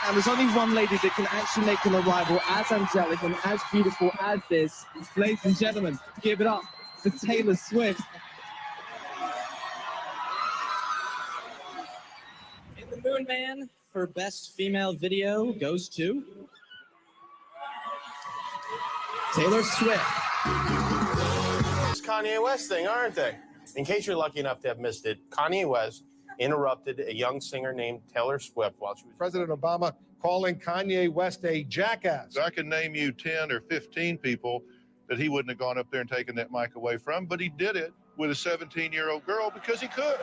And there's only one lady that can actually make an arrival as angelic and as beautiful as this. Ladies and gentlemen, give it up for Taylor Swift. In the Moon Man for Best Female Video goes to Taylor Swift. It's Kanye West thing, aren't they? In case you're lucky enough to have missed it, Kanye West interrupted a young singer named Taylor Swift while she was... President Obama calling Kanye West a jackass. I can name you 10 or 15 people that he wouldn't have gone up there and taken that mic away from, but he did it with a 17-year-old girl because he could.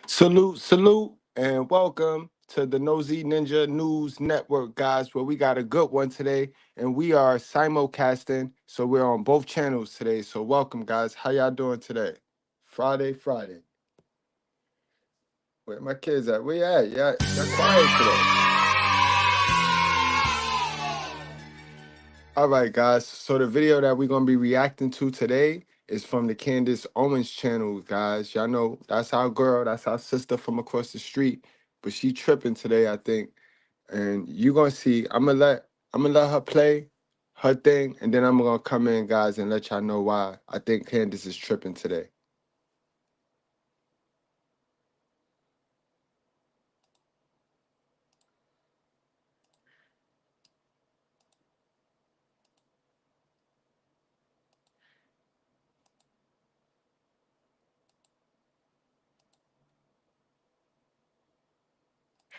Salute, and welcome to the Nosy Ninja News Network, guys, where we got a good one today, and we are simulcasting, so we're on both channels today. So welcome, guys. How y'all doing today? Friday. Where my kids at? Where you at? Y'all quiet today. All right, guys. So the video that we're going to be reacting to today is from the Candace Owens channel, guys. Y'all know that's our girl. That's our sister from across the street. But she tripping today, I think. And you're going to see. I'm gonna let her play her thing. And then I'm going to come in, guys, and let y'all know why I think Candace is tripping today.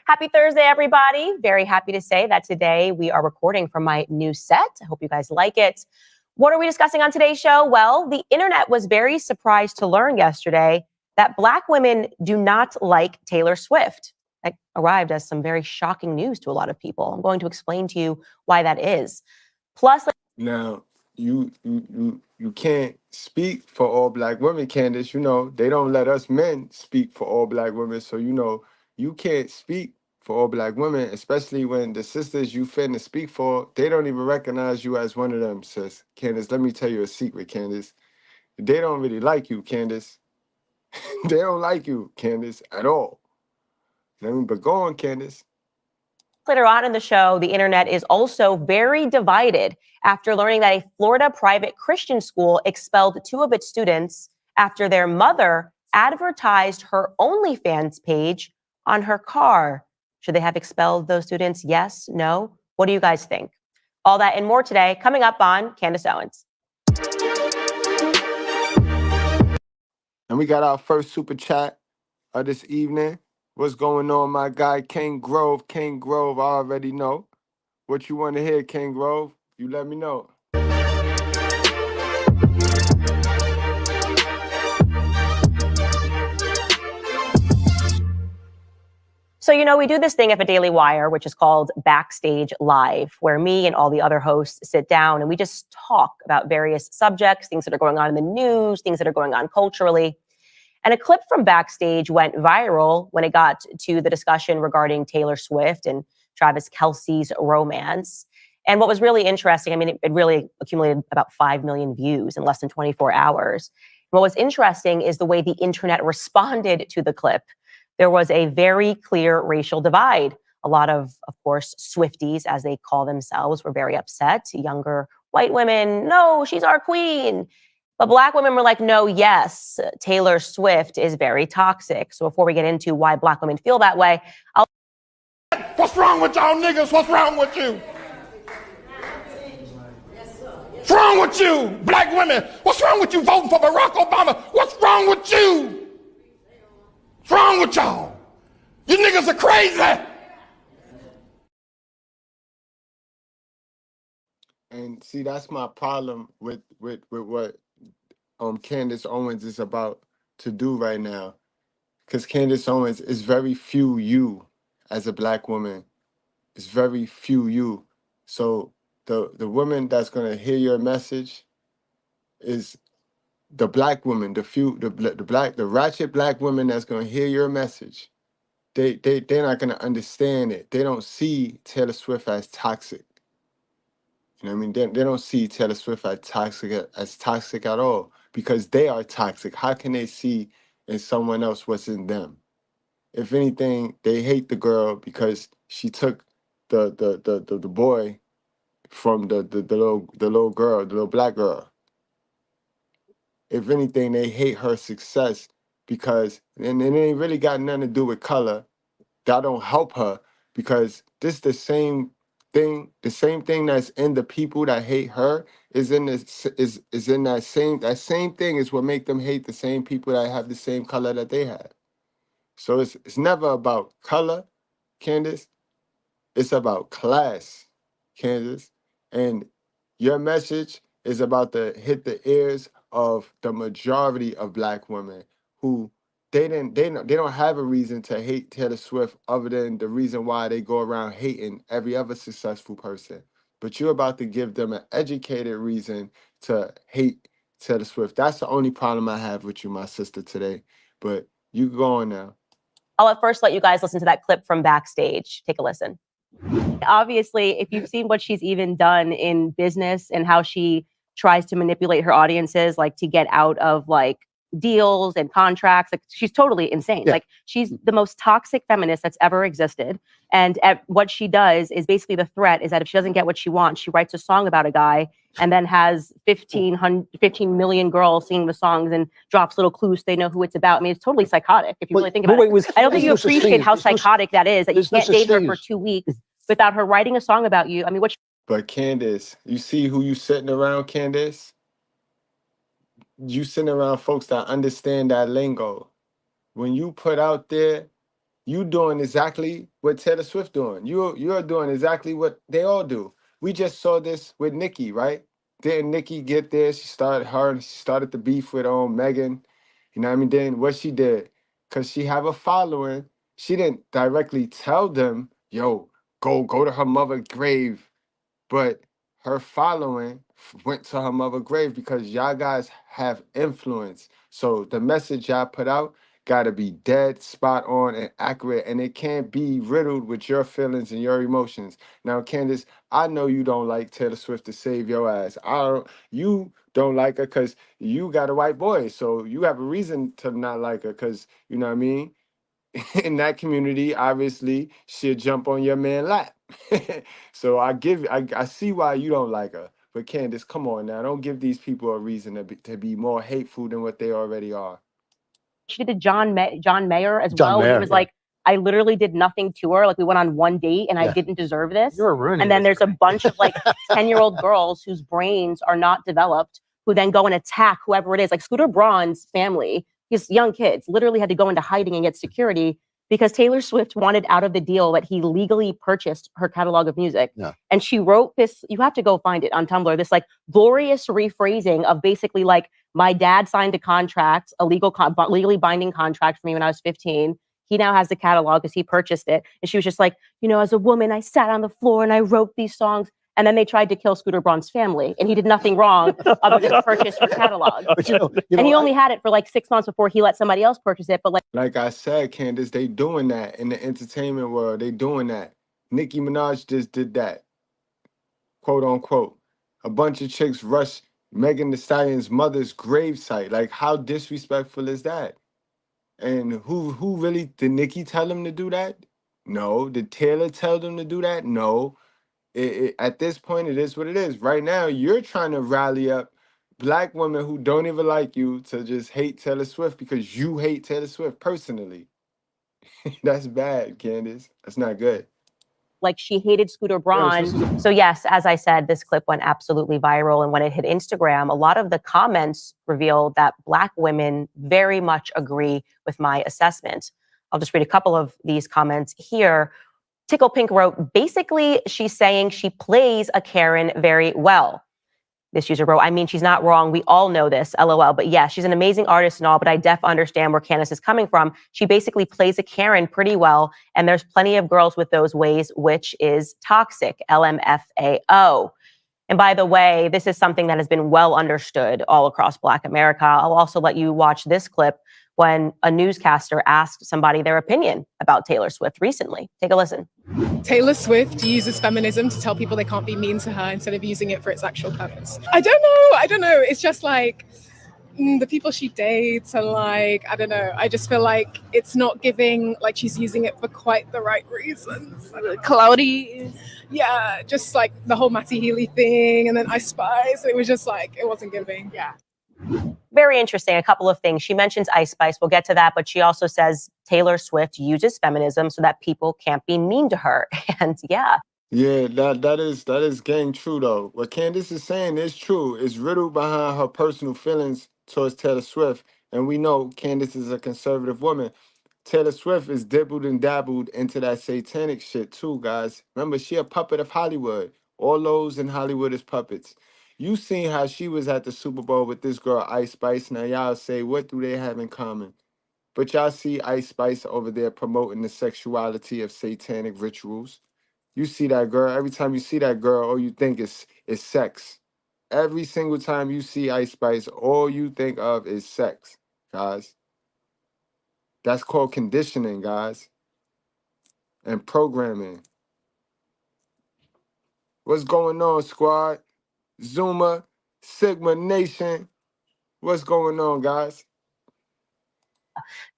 Happy Thursday, everybody. Very happy to say that today we are recording from my new set. I hope you guys like it. What are we discussing on today's show? Well, the internet was very surprised to learn yesterday that Black women do not like Taylor Swift. That arrived as some very shocking news to a lot of people. I'm going to explain to you why that is. Plus, Now, you can't speak for all Black women, Candace. You know, they don't let us men speak for all Black women. So, you know, you can't speak for all Black women, especially when the sisters you finna speak for, they don't even recognize you as one of them, sis. Candace, let me tell you a secret, Candace. They don't really like you, Candace. They don't like you, Candace, at all. But go on, Candace. later on in the show, the internet is also very divided after learning that a Florida private Christian school expelled 2 of its students after their mother advertised her OnlyFans page on her car. Should they have expelled those students? Yes? No? What do you guys think? All that and more today, coming up on Candace Owens. And we got our first super chat of this evening. What's going on, my guy, King Grove? King Grove, I already know. What you want to hear, King Grove? You let me know. So, you know, we do this thing at the Daily Wire, which is called Backstage Live, where me and all the other hosts sit down and we just talk about various subjects, things that are going on in the news, things that are going on culturally. And a clip from Backstage went viral when it got to the discussion regarding Taylor Swift and Travis Kelce's romance. And what was really interesting, I mean, it really accumulated about 5 million views in less than 24 hours. What was interesting is the way the internet responded to the clip. There was a very clear racial divide. A lot of course, Swifties, as they call themselves, were very upset. Younger white women, no, she's our queen. But Black women were like, no, yes, Taylor Swift is very toxic. So before we get into why Black women feel that way, What's wrong with y'all niggas? What's wrong with you? What's wrong with you, Black women? What's wrong with you voting for Barack Obama? What's wrong with you? What's wrong with y'all? You niggas are crazy. And see, that's my problem with what Candace Owens is about to do right now. Because Candace Owens is very few you as a Black woman. It's very few you. So the woman that's gonna hear your message is the Black woman, the ratchet Black women that's gonna hear your message. They're not gonna understand it. They don't see Taylor Swift as toxic. You know what I mean? They don't see Taylor Swift as toxic at all because they are toxic. How can they see in someone else what's in them? If anything, they hate the girl because she took the boy from the little girl, the little black girl. If anything, they hate her success because, and it ain't really got nothing to do with color. That don't help her because this the same thing that's in the people that hate her is in this is in that same thing is what make them hate the same people that have the same color that they have. So it's never about color, Candace. It's about class, Candace. And your message is about to hit the ears of the majority of Black women who they don't have a reason to hate Taylor Swift other than the reason why they go around hating every other successful person. But you're about to give them an educated reason to hate Taylor Swift. That's the only problem I have with you, my sister, today. But you go on now. I'll at first let you guys listen to that clip from backstage. Take a listen. Obviously, if you've seen what she's even done in business and how she tries to manipulate her audiences, like to get out of like deals and contracts, like she's totally insane. Yeah. Like she's the most toxic feminist that's ever existed. And what she does is basically the threat is that if she doesn't get what she wants, she writes a song about a guy and then has 15 million girls singing the songs and drops little clues so they know who it's about. I mean, it's totally psychotic if you really think about it. I don't think you appreciate how psychotic that is, that you can't date her for 2 weeks without her writing a song about you. I mean, But Candace, you see who you sitting around, Candace? You sitting around folks that understand that lingo. When you put out there, you doing exactly what Taylor Swift doing. You're doing exactly what they all do. We just saw this with Nicki, right? Didn't Nicki get there? She started the beef with Megan. You know what I mean? Then what she did, because she have a following, she didn't directly tell them, yo, go to her mother's grave. But her following went to her mother's grave because y'all guys have influence. So the message y'all put out got to be dead, spot on, and accurate, and it can't be riddled with your feelings and your emotions. Now, Candace, I know you don't like Taylor Swift to save your ass. You don't like her because you got a white boy, so you have a reason to not like her because, you know what I mean? In that community, obviously, she'll jump on your man lap. So I see why you don't like her. But Candace, come on now, don't give these people a reason to be more hateful than what they already are. she did John Mayer as well. Mayer, He was like, I literally did nothing to her. Like we went on one date and I didn't deserve this. You're ruining And then this. there's a bunch of like 10-year-old girls whose brains are not developed who then go and attack whoever it is. Like Scooter Braun's family, his young kids literally had to go into hiding and get security because Taylor Swift wanted out of the deal that he legally purchased her catalog of music. Yeah. And she wrote this, you have to go find it on Tumblr, this like glorious rephrasing of basically like, my dad signed a contract, a legally binding contract for me when I was 15. He now has the catalog because he purchased it. And she was just like, you know, as a woman, I sat on the floor and I wrote these songs. And then they tried to kill Scooter Braun's family. And he did nothing wrong other than purchase her catalog. But and he only had it for like 6 months before he let somebody else purchase it. But like I said, Candace, they doing that in the entertainment world. They doing that. Nicki Minaj just did that. Quote unquote. A bunch of chicks rushed Megan Thee Stallion's mother's gravesite. Like, how disrespectful is that? And who really, did Nicki tell them to do that? No. Did Taylor tell them to do that? No. At this point, it is what it is. Right now, you're trying to rally up Black women who don't even like you to just hate Taylor Swift because you hate Taylor Swift personally. That's bad, Candace. That's not good. like she hated Scooter Braun. So yes, as I said, this clip went absolutely viral. And when it hit Instagram, a lot of the comments revealed that Black women very much agree with my assessment. I'll just read a couple of these comments here. Tickle Pink wrote, basically, she's saying she plays a Karen very well. This user wrote, I mean, she's not wrong. We all know this, LOL. But yeah, she's an amazing artist and all, but I understand where Candace is coming from. She basically plays a Karen pretty well. And there's plenty of girls with those ways, which is toxic, LMFAO. And by the way, this is something that has been well understood all across Black America. I'll also let you watch this clip when a newscaster asked somebody their opinion about Taylor Swift recently. Take a listen. Taylor Swift uses feminism to tell people they can't be mean to her instead of using it for its actual purpose. I don't know. It's just like the people she dates and like, I don't know. I just feel like it's not giving, like she's using it for quite the right reasons. Cloudy. Yeah, just like the whole Matty Healy thing and then Ice Spice. It was just like, it wasn't giving. Yeah. Very interesting. A couple of things. She mentions Ice Spice. We'll get to that. But she also says Taylor Swift uses feminism so that people can't be mean to her. And yeah. Yeah, that is gang true though. What Candace is saying is true. It's riddled behind her personal feelings towards Taylor Swift. And we know Candace is a conservative woman. Taylor Swift is dibbled and dabbled into that satanic shit too, guys. Remember, she a puppet of Hollywood. All those in Hollywood is puppets. You seen how she was at the Super Bowl with this girl, Ice Spice. Now y'all say, what do they have in common? But y'all see Ice Spice over there promoting the sexuality of satanic rituals. You see that girl, every time you see that girl, all you think is sex. Every single time you see Ice Spice, all you think of is sex, guys. That's called conditioning, guys, and programming. What's going on, squad? Zuma, Sigma Nation. What's going on, guys?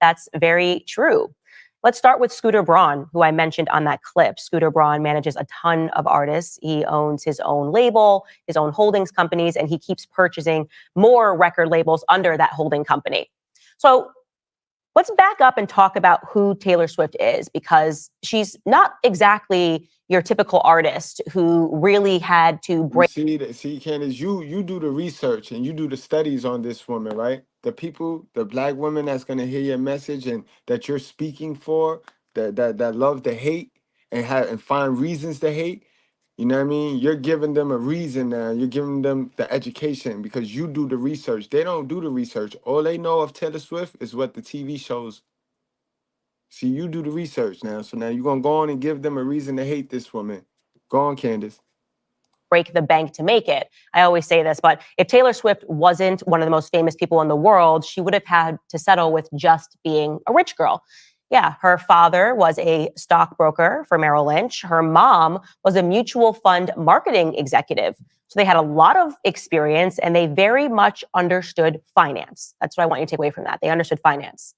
That's very true. Let's start with Scooter Braun, who I mentioned on that clip. Scooter Braun manages a ton of artists. He owns his own label, his own holdings companies, and he keeps purchasing more record labels under that holding company. So let's back up and talk about who Taylor Swift is, because she's not exactly your typical artist who really had to break. See, Candace, you do the research and you do the studies on this woman, right? The people, the black women that's gonna hear your message and that you're speaking for, that love to hate and find reasons to hate. You know what I mean? You're giving them a reason now. You're giving them the education because you do the research. They don't do the research. All they know of Taylor Swift is what the TV shows. See, you do the research now. So now you're going to go on and give them a reason to hate this woman. Go on, Candace. Break the bank to make it. I always say this, but if Taylor Swift wasn't one of the most famous people in the world, she would have had to settle with just being a rich girl. Yeah, her father was a stockbroker for Merrill Lynch. Her mom was a mutual fund marketing executive. So they had a lot of experience and they very much understood finance. That's what I want you to take away from that. They understood finance.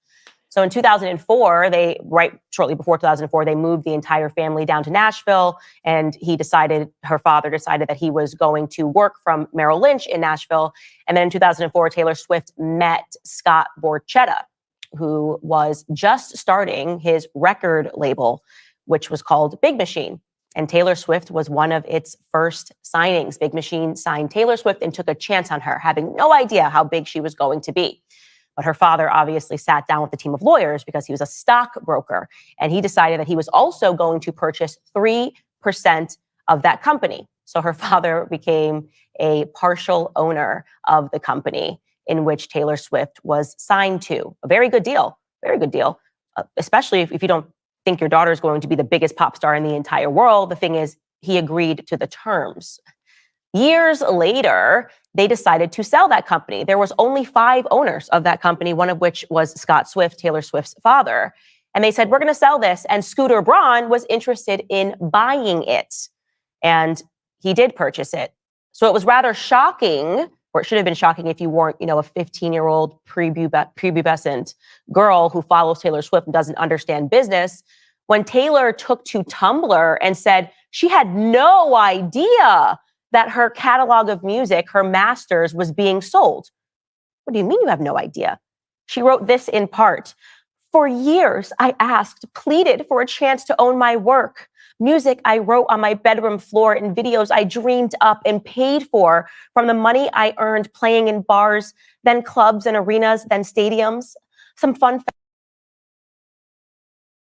So in 2004, right shortly before 2004, they moved the entire family down to Nashville. And her father decided that he was going to work from Merrill Lynch in Nashville. And then in 2004, Taylor Swift met Scott Borchetta, who was just starting his record label, which was called Big Machine. And Taylor Swift was one of its first signings. Big Machine signed Taylor Swift and took a chance on her, having no idea how big she was going to be. But her father obviously sat down with a team of lawyers because he was a stockbroker. And he decided that he was also going to purchase 3% of that company. So her father became a partial owner of the company in which Taylor Swift was signed to. A very good deal, especially if you don't think your daughter is going to be the biggest pop star in the entire world. The thing is, he agreed to the terms. Years later, they decided to sell that company. There was only 5 owners of that company, one of which was Scott Swift, Taylor Swift's father. And they said, we're going to sell this. And Scooter Braun was interested in buying it. And he did purchase it. So it was rather shocking, or it should have been shocking if you weren't, a 15-year-old prepubescent girl who follows Taylor Swift and doesn't understand business, when Taylor took to Tumblr and said she had no idea that her catalog of music, her masters, was being sold. What do you mean you have no idea? She wrote this in part. For years, I pleaded for a chance to own my work. Music I wrote on my bedroom floor and videos I dreamed up and paid for from the money I earned playing in bars, then clubs and arenas, then stadiums. Some fun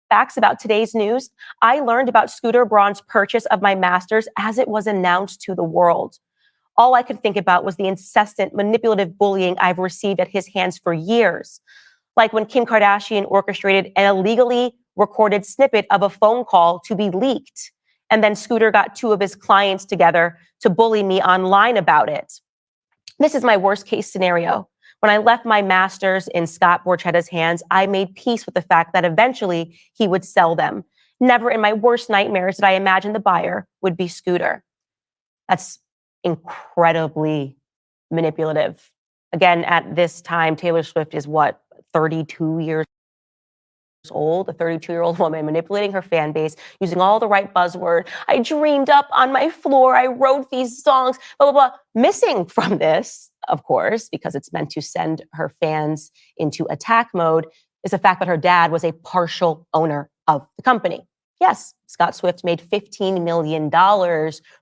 facts about today's news. I learned about Scooter Braun's purchase of my masters as it was announced to the world. All I could think about was the incessant manipulative bullying I've received at his hands for years. Like when Kim Kardashian orchestrated an illegally recorded snippet of a phone call to be leaked. And then Scooter got 2 of his clients together to bully me online about it. This is my worst case scenario. When I left my masters in Scott Borchetta's hands, I made peace with the fact that eventually he would sell them. Never in my worst nightmares did I imagine the buyer would be Scooter. That's incredibly manipulative. Again, at this time, Taylor Swift is what, 32 years old, a 32-year-old woman manipulating her fan base, using all the right buzzword. I dreamed up on my floor. I wrote these songs, blah, blah, blah. Missing from this, of course, because it's meant to send her fans into attack mode, is the fact that her dad was a partial owner of the company. Yes, Scott Swift made $15 million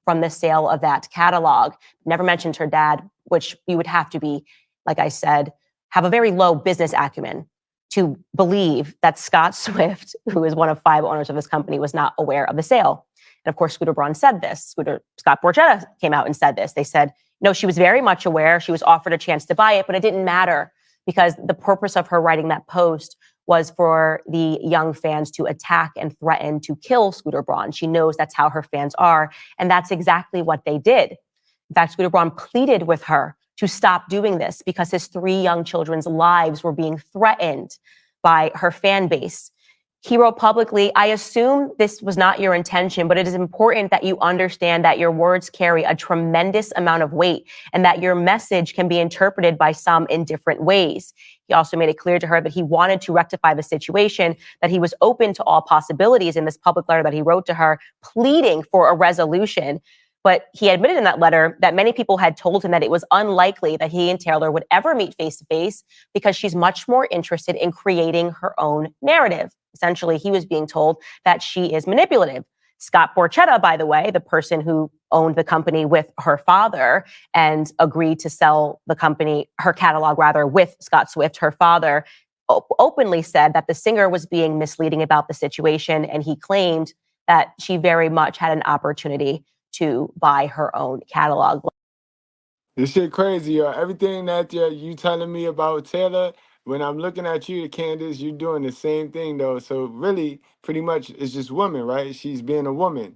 from the sale of that catalog. Never mentioned her dad, which you would have to be, like I said, have a very low business acumen to believe that Scott Swift, who is one of 5 owners of this company, was not aware of the sale. And of course, Scooter Braun said this. Scott Borchetta came out and said this. They said, no, she was very much aware. She was offered a chance to buy it, but it didn't matter because the purpose of her writing that post was for the young fans to attack and threaten to kill Scooter Braun. She knows that's how her fans are, and that's exactly what they did. In fact, Scooter Braun pleaded with her to stop doing this because his 3 young children's lives were being threatened by her fan base. He wrote publicly, I assume this was not your intention, but it is important that you understand that your words carry a tremendous amount of weight and that your message can be interpreted by some in different ways. He also made it clear to her that he wanted to rectify the situation, that he was open to all possibilities in this public letter that he wrote to her, pleading for a resolution. But he admitted in that letter that many people had told him that it was unlikely that he and Taylor would ever meet face to face because she's much more interested in creating her own narrative. Essentially, he was being told that she is manipulative. Scott Borchetta, by the way, the person who owned the company with her father and agreed to sell the company, her catalog rather, with Scott Swift, her father, openly said that the singer was being misleading about the situation. And he claimed that she very much had an opportunity to buy her own catalog. This shit crazy, yo. Everything that you telling me about Taylor, when I'm looking at you, Candace, you're doing the same thing, though. So really, pretty much, it's just woman, right? She's being a woman. You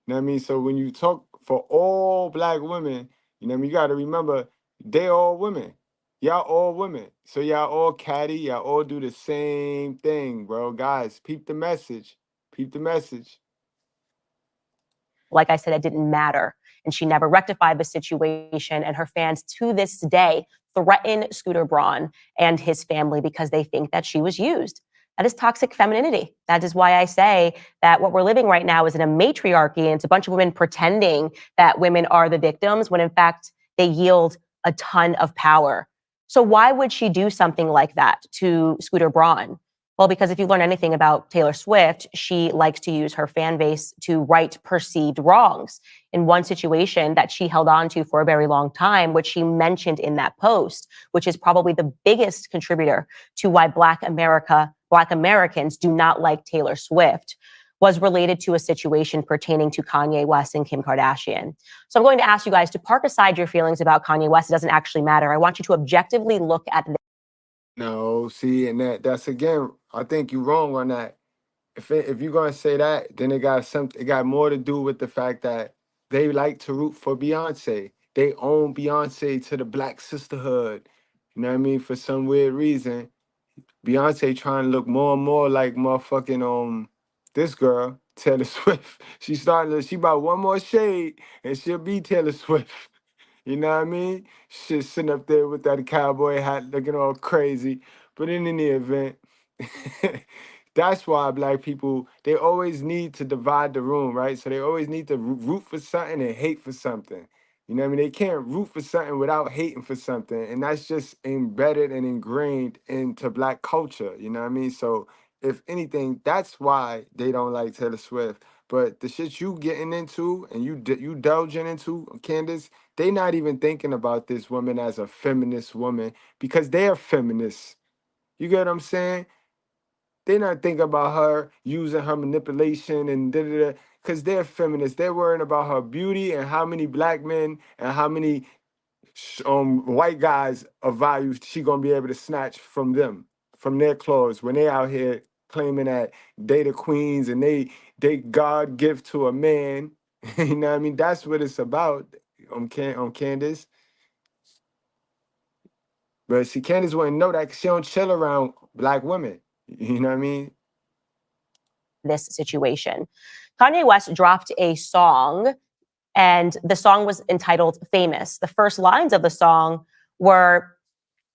know what I mean? So when you talk for all black women, you know what I mean? You got to remember, they all women. Y'all all women. So y'all all catty. Y'all all do the same thing, bro. Guys, peep the message. Peep the message. Like I said, it didn't matter. And she never rectified the situation. And her fans to this day threaten Scooter Braun and his family because they think that she was used. That is toxic femininity. That is why I say that what we're living right now is in a matriarchy, and it's a bunch of women pretending that women are the victims when in fact they yield a ton of power. So why would she do something like that to Scooter Braun? Well, because if you learn anything about Taylor Swift, she likes to use her fan base to right perceived wrongs. In one situation that she held on to for a very long time, which she mentioned in that post, which is probably the biggest contributor to why Black Americans do not like Taylor Swift, was related to a situation pertaining to Kanye West and Kim Kardashian. So I'm going to ask you guys to park aside your feelings about Kanye West. It doesn't actually matter. I want you to objectively look at this. No, see, and that's again, I think you're wrong on that. If you're gonna say that, then it got more to do with the fact that they like to root for Beyonce. They own Beyonce to the Black sisterhood. You know what I mean? For some weird reason, Beyonce trying to look more and more like motherfucking this girl, Taylor Swift. She about one more shade and she'll be Taylor Swift. You know what I mean? Shit, sitting up there with that cowboy hat looking all crazy. But in any event, that's why black people, they always need to divide the room, right? So they always need to root for something and hate for something. You know what I mean? They can't root for something without hating for something. And that's just embedded and ingrained into black culture. You know what I mean? So if anything, that's why they don't like Taylor Swift. But the shit you getting into and you delving into, Candace, they not even thinking about this woman as a feminist woman because they're feminists. You get what I'm saying? They not thinking about her using her manipulation and da-da-da, because they're feminists. They're worrying about her beauty and how many black men and how many white guys of value she gonna be able to snatch from them, from their clothes when they out here claiming that they the queens and they God gift to a man. You know what I mean? That's what it's about. Candace. But see, Candace wouldn't know that because she don't chill around black women. You know what I mean? This situation. Kanye West dropped a song, and the song was entitled Famous. The first lines of the song were,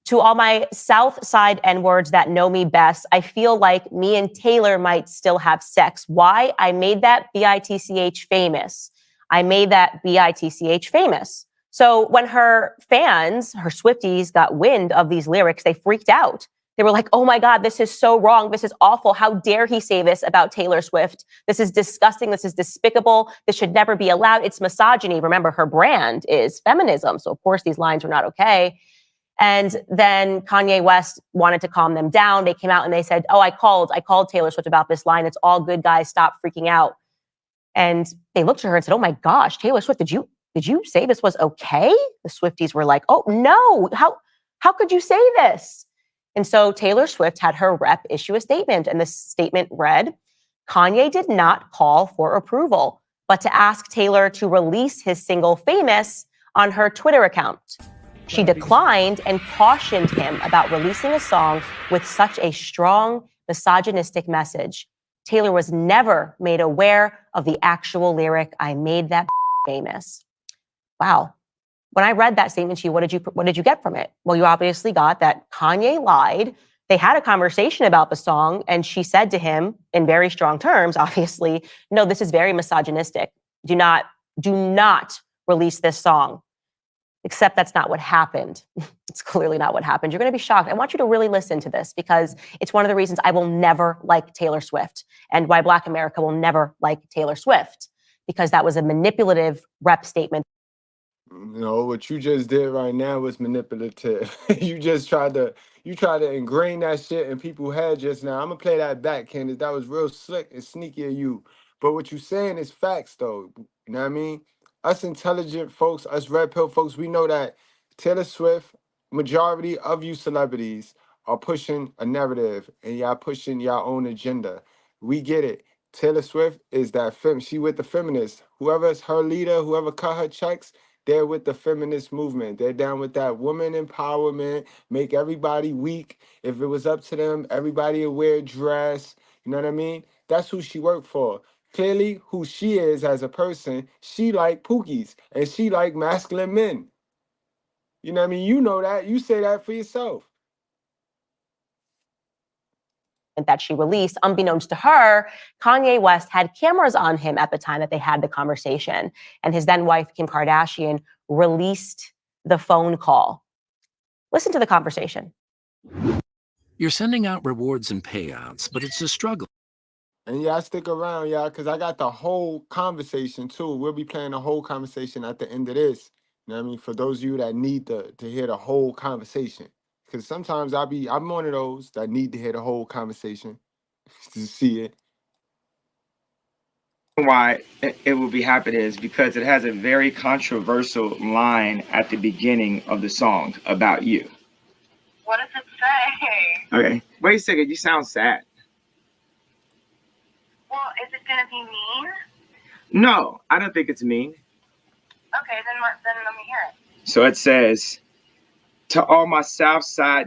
"To all my South Side N-words that know me best, I feel like me and Taylor might still have sex. Why? I made that B-I-T-C-H famous. I made that B-I-T-C-H famous." So when her fans, her Swifties, got wind of these lyrics, they freaked out. They were like, "Oh my God, this is so wrong. This is awful. How dare he say this about Taylor Swift? This is disgusting. This is despicable. This should never be allowed. It's misogyny." Remember, her brand is feminism. So of course these lines were not okay. And then Kanye West wanted to calm them down. They came out and they said, "Oh, I called Taylor Swift about this line. It's all good, guys. Stop freaking out." And they looked at her and said, "Oh my gosh, Taylor Swift, did you say this was okay?" The Swifties were like, "Oh no, how could you say this?" And so Taylor Swift had her rep issue a statement, and the statement read, "Kanye did not call for approval, but to ask Taylor to release his single Famous on her Twitter account. She declined and cautioned him about releasing a song with such a strong misogynistic message. Taylor was never made aware of the actual lyric, 'I made that famous.'" Wow. When I read that statement to you, what did you get from it? Well, you obviously got that Kanye lied. They had a conversation about the song, and she said to him in very strong terms, obviously, "No, this is very misogynistic. Do not release this song." Except that's not what happened. It's clearly not what happened. You're going to be shocked. I want you to really listen to this because it's one of the reasons I will never like Taylor Swift and why Black America will never like Taylor Swift, because that was a manipulative rep statement. No, what you just did right now was manipulative. You tried to ingrain that shit in people's head just now. I'm gonna play that back, Candace. That was real slick and sneaky of you. But what you saying is facts, though. You know what I mean? Us intelligent folks, us red pill folks, we know that Taylor Swift, majority of you celebrities are pushing a narrative and y'all pushing your own agenda. We get it. Taylor Swift is that she with the feminists. Whoever's her leader, whoever cut her checks, they're with the feminist movement. They're down with that woman empowerment, make everybody weak. If it was up to them, everybody would wear a dress. You know what I mean? That's who she worked for. Clearly, who she is as a person, she like pookies and she like masculine men. You know what I mean? You know that. You say that for yourself. That she released, unbeknownst to her, Kanye West had cameras on him at the time that they had the conversation. And his then wife, Kim Kardashian, released the phone call. Listen to the conversation. "You're sending out rewards and payouts, but it's a struggle." And y'all stick around, y'all, because I got the whole conversation too. We'll be playing the whole conversation at the end of this. You know what I mean? For those of you that need to hear the whole conversation. Because sometimes I'm one of those that need to hear the whole conversation to see it. Why it will be happening is because it has a very controversial line at the beginning of the song about you. What does it say? Okay, wait a second. You sound sad. Well, is it going to be mean? No, I don't think it's mean. Okay, then let me hear it. So it says, "To all my South Side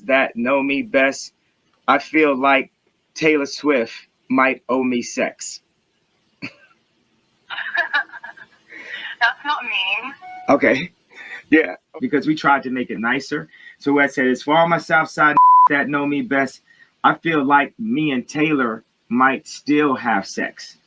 that know me best, I feel like Taylor Swift might owe me sex." That's not mean. Okay, yeah, because we tried to make it nicer. So what I said is, "For all my South Side that know me best, I feel like me and Taylor might still have sex."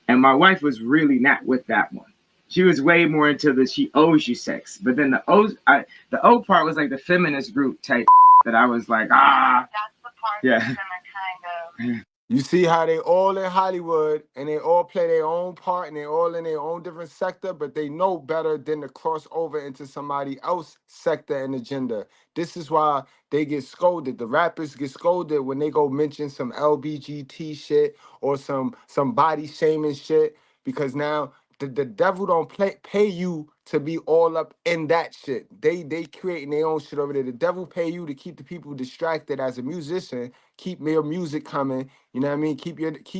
And my wife was really not with that one. She was way more into the "she owes you sex." But then the O part was like the feminist group type that I was like, That's the part yeah. that's gonna kind of. You see how they all in Hollywood and they all play their own part and they all in their own different sector, but they know better than to cross over into somebody else's sector and agenda. This is why they get scolded. The rappers get scolded when they go mention some LBGT shit or some body shaming shit, because now the devil don't pay you to be all up in that shit. They creating their own shit over there. The devil pay you to keep the people distracted as a musician, keep your music coming, you know what I mean? Keep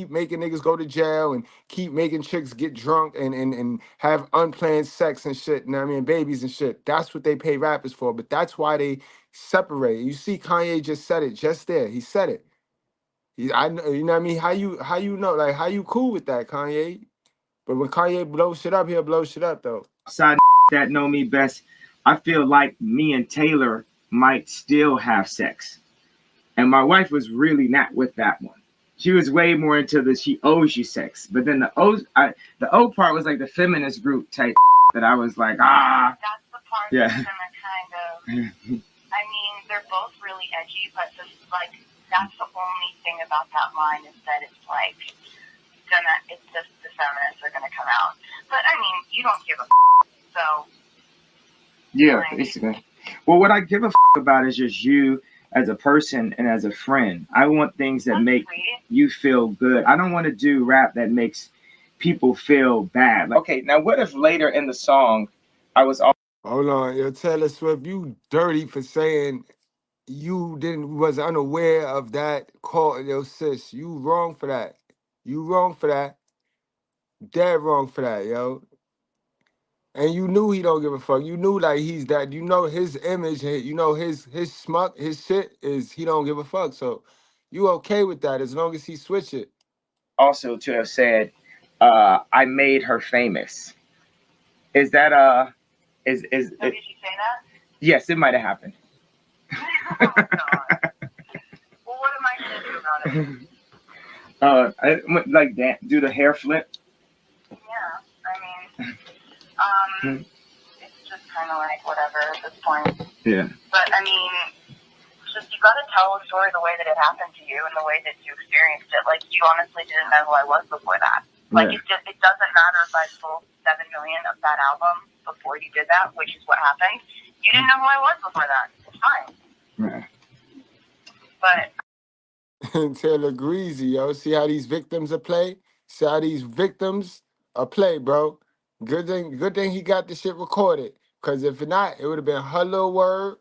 making niggas go to jail and keep making chicks get drunk and have unplanned sex and shit, you know what I mean? Babies and shit. That's what they pay rappers for, but that's why they separate. You see Kanye just said it just there. He said it. I know, you know what I mean? How you know, like, how you cool with that, Kanye? But when Kanye blows shit up, he'll blow shit up though. Side that know me best, I feel like me and Taylor might still have sex. And my wife was really not with that one. She was way more into the she owes you sex. But then the O part was like the feminist group type that I was like, That's the part yeah. that's gonna kind of, I mean, they're both really edgy, but just like, that's the only thing about that line is that it's like, it's just the feminists are gonna come out. But I mean, you don't give a so. Yeah, basically. Well, what I give a about is just you as a person and as a friend. I want things that make you feel good. I don't want to do rap that makes people feel bad. Like, okay, now what if later in the song I was all Hold on, yo, Taylor Swift, you dirty for saying you was unaware of that call, yo, sis. You wrong for that. You wrong for that. Dead wrong for that, yo. And you knew he don't give a fuck. You knew like he's that. You know his image. You know his smut. His shit is he don't give a fuck. So you okay with that as long as he switch it. Also to have said, I made her famous. Is that is So did you say that? Yes, it might have happened. Oh my god. Well, what am I gonna do about it? I went like that. Do the hair flip. Yeah, I mean, it's just kind of like whatever at this point. Yeah. But I mean, just you gotta tell a story the way that it happened to you and the way that you experienced it. Like you honestly didn't know who I was before that. Like it doesn't matter if I sold 7 million of that album before you did that, which is what happened. You didn't know who I was before that. It's fine. Right. But Taylor Greasy, yo. See how these victims are play? See how these victims are play, bro. Good thing he got the shit recorded. Cause if not, it would have been her little word.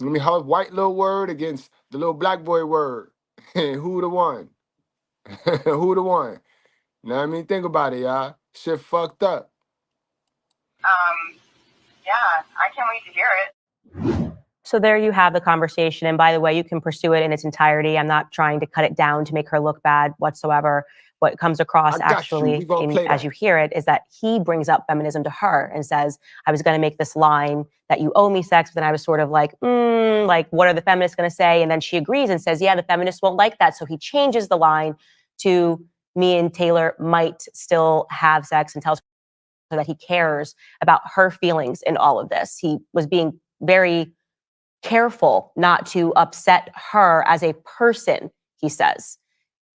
I mean her white little word against the little black boy word. Who would have won? Who would have won? You know what I mean? Think about it, y'all. Shit fucked up. yeah, I can't wait to hear it. So there you have the conversation. And by the way, you can pursue it in its entirety. I'm not trying to cut it down to make her look bad whatsoever. What comes across actually, as you hear it, is that he brings up feminism to her and says, I was going to make this line that you owe me sex. But then I was sort of like, like, what are the feminists going to say? And then she agrees and says, yeah, the feminists won't like that. So he changes the line to me and Taylor might still have sex and tells her that he cares about her feelings in all of this. He was being very careful not to upset her as a person, he says.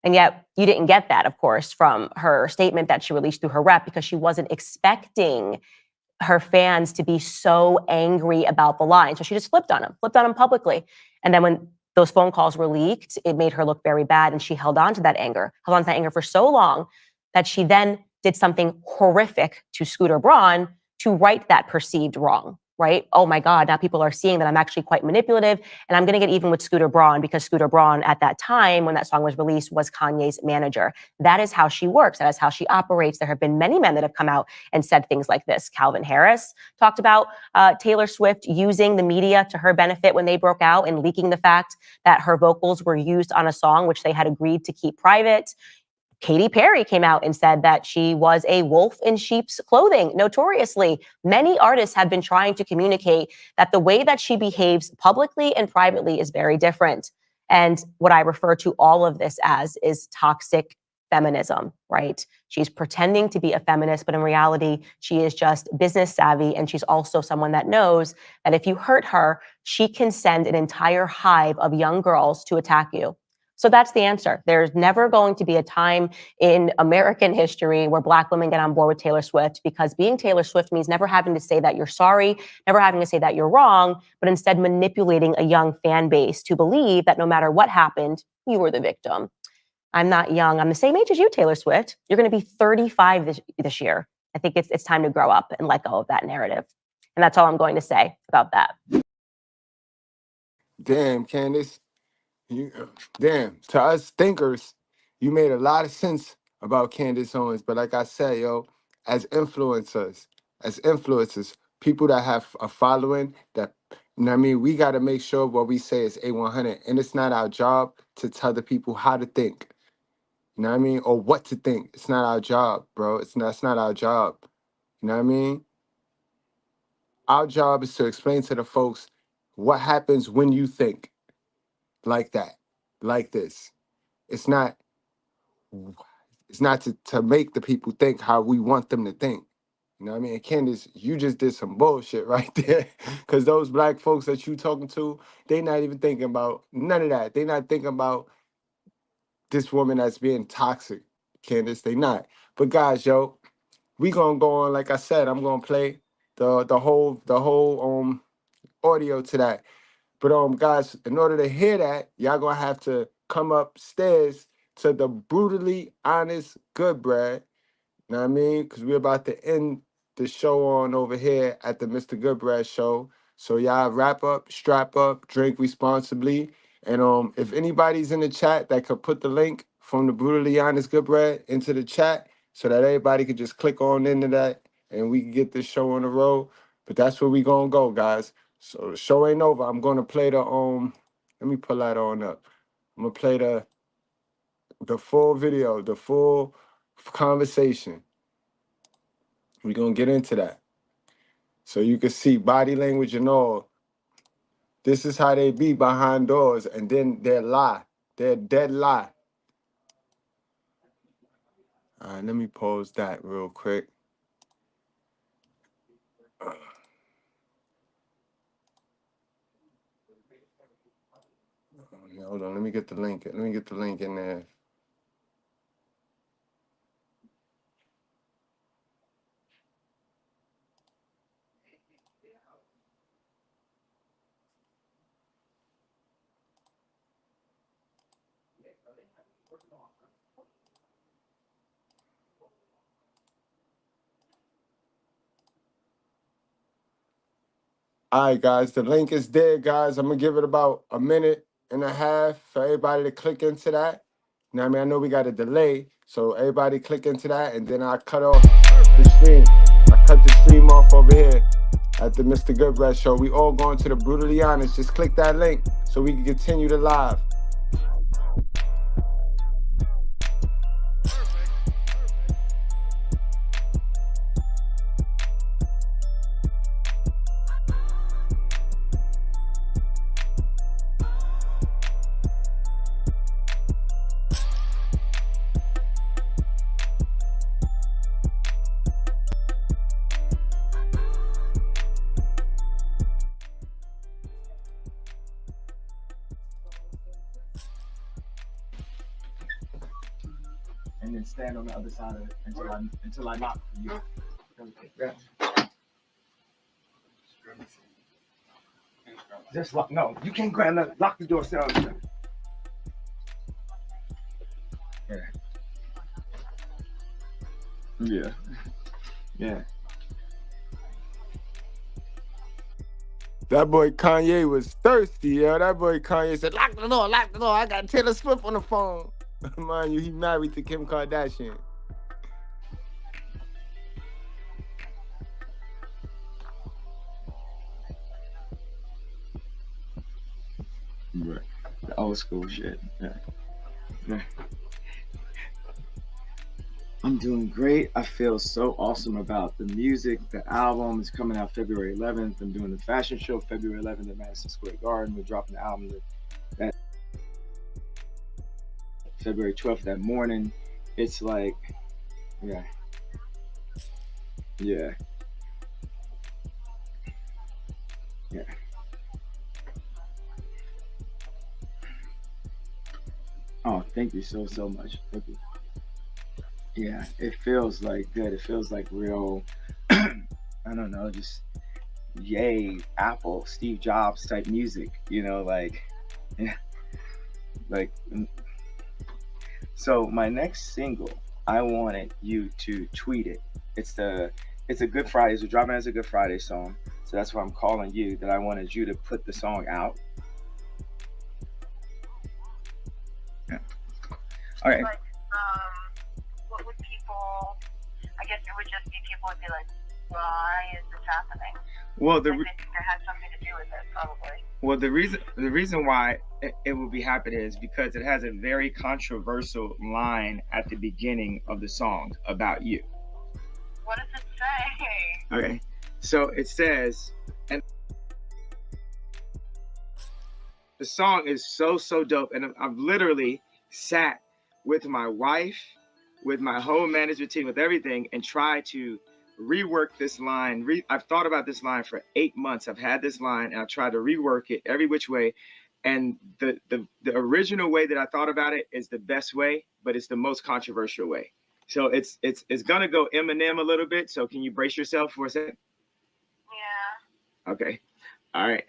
And yet you didn't get that, of course, from her statement that she released through her rep because she wasn't expecting her fans to be so angry about the line. So she just flipped on him publicly. And then when those phone calls were leaked, it made her look very bad. And she held on to that anger for so long that she then did something horrific to Scooter Braun to right that perceived wrong. Right? Oh my God, now people are seeing that I'm actually quite manipulative and I'm going to get even with Scooter Braun because Scooter Braun at that time when that song was released was Kanye's manager. That is how she works. That is how she operates. There have been many men that have come out and said things like this. Calvin Harris talked about Taylor Swift using the media to her benefit when they broke out and leaking the fact that her vocals were used on a song which they had agreed to keep private. Katy Perry came out and said that she was a wolf in sheep's clothing. Notoriously, many artists have been trying to communicate that the way that she behaves publicly and privately is very different. And what I refer to all of this as is toxic feminism, right? She's pretending to be a feminist, but in reality, she is just business savvy. And she's also someone that knows that if you hurt her, she can send an entire hive of young girls to attack you. So that's the answer. There's never going to be a time in American history where Black women get on board with Taylor Swift because being Taylor Swift means never having to say that you're sorry, never having to say that you're wrong, but instead manipulating a young fan base to believe that no matter what happened, you were the victim. I'm not young. I'm the same age as you, Taylor Swift. You're going to be 35 this year. I think it's time to grow up and let go of that narrative. And that's all I'm going to say about that. Damn, Candace. Damn, to us thinkers, you made a lot of sense about Candace Owens. But like I said, yo, as influencers, people that have a following, that, you know what I mean, we got to make sure what we say is A100. And it's not our job to tell the people how to think, you know what I mean, or what to think. It's not our job, bro. It's not our job. You know what I mean? Our job is to explain to the folks what happens when you think like that, like this. It's not to make the people think how we want them to think. You know what I mean? And Candace, you just did some bullshit right there. Because those black folks that you talking to, they not even thinking about none of that. They not thinking about this woman that's being toxic, Candace. They not. But guys, yo, we gonna go on. Like I said, I'm gonna play the whole audio to that. But guys, in order to hear that, y'all gonna have to come upstairs to the Brutally Honest Goodbread. You know what I mean? Because we're about to end the show on over here at the Mr. Goodbread show. So y'all wrap up, strap up, drink responsibly. And if anybody's in the chat that could put the link from the Brutally Honest Goodbread into the chat so that everybody could just click on into that and we can get this show on the road. But that's where we gonna go, guys. So the show ain't over. I'm gonna play the let me pull that on up. I'm gonna play the full video, the full conversation. We're gonna get into that. So you can see body language and all. This is how they be behind doors, and then they're lie. They're dead lie. All right, let me pause that real quick. Hold on, let me get the link. Let me get the link in there. All right, guys, the link is there, guys. I'm going to give it about a minute and a half for everybody to click into that. You know what I mean? I know we got a delay, so everybody click into that, and then I cut off the stream. I cut the stream off over here at the Mr. Goodbread show. We all going to the Brutally Honest. Just click that link so we can continue the live. And then stand on the other side of it until I knock for you. Yeah. Just lock. No, you can't grab that. Lock the door. Stand on the Yeah. Yeah. That boy Kanye was thirsty, yo. That boy Kanye said, lock the door, lock the door. I got Taylor Swift on the phone. Mind you, he married to Kim Kardashian. Right. The old school shit. Yeah. Yeah. I'm doing great. I feel so awesome about the music. The album is coming out February 11th. I'm doing the fashion show February 11th at Madison Square Garden. We're dropping the album that February 12th that morning. It's like, yeah. Yeah. Yeah. Oh, thank you so much. Thank you. Yeah, it feels like good. It feels like real, I don't know, just yay, Apple, Steve Jobs type music, you know, like, yeah, like, so my next single, I wanted you to tweet it it's a Good Friday. We're dropping as a Good Friday song. So that's why I'm calling you, that I wanted you to put the song out. Yeah. All right. Like, what would people, I guess it would just be people would be like, why is this happening? Well, Like, they think it has something to do with it, probably. Well, the reason why it will be happening is because it has a very controversial line at the beginning of the song about you. What does it say? Okay, so it says, and the song is so dope, and I've literally sat with my wife, with my whole management team, with everything, and tried to rework this line. I've thought about this line for 8 months. I've had this line and I've tried to rework it every which way. And the original way that I thought about it is the best way, but it's the most controversial way. So it's gonna go Eminem a little bit. So can you brace yourself for a second? Yeah. Okay. All right.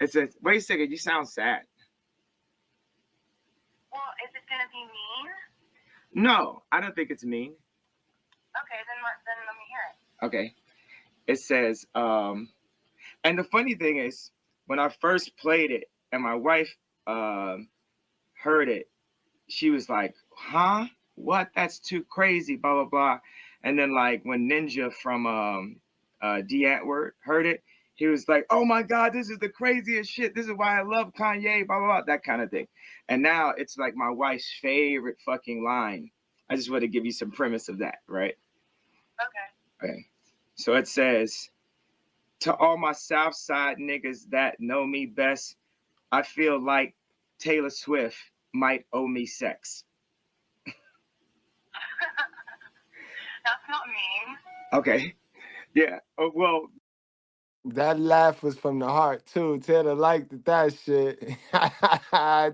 It says, wait a second, you sound sad. Well, is it gonna be mean? No, I don't think it's mean. Okay, then let me hear it. Okay. It says, and the funny thing is, when I first played it and my wife heard it, she was like, huh? What? That's too crazy, blah, blah, blah. And then like when Ninja from D Antwoord heard it, he was like, oh my God, this is the craziest shit. This is why I love Kanye, blah, blah, blah, that kind of thing. And now it's like my wife's favorite fucking line. I just want to give you some premise of that, right? Okay. So it says, to all my South Side niggas that know me best, I feel like Taylor Swift might owe me sex. That's not mean. Okay. Yeah. Oh, well. That laugh was from the heart too. Taylor liked that shit.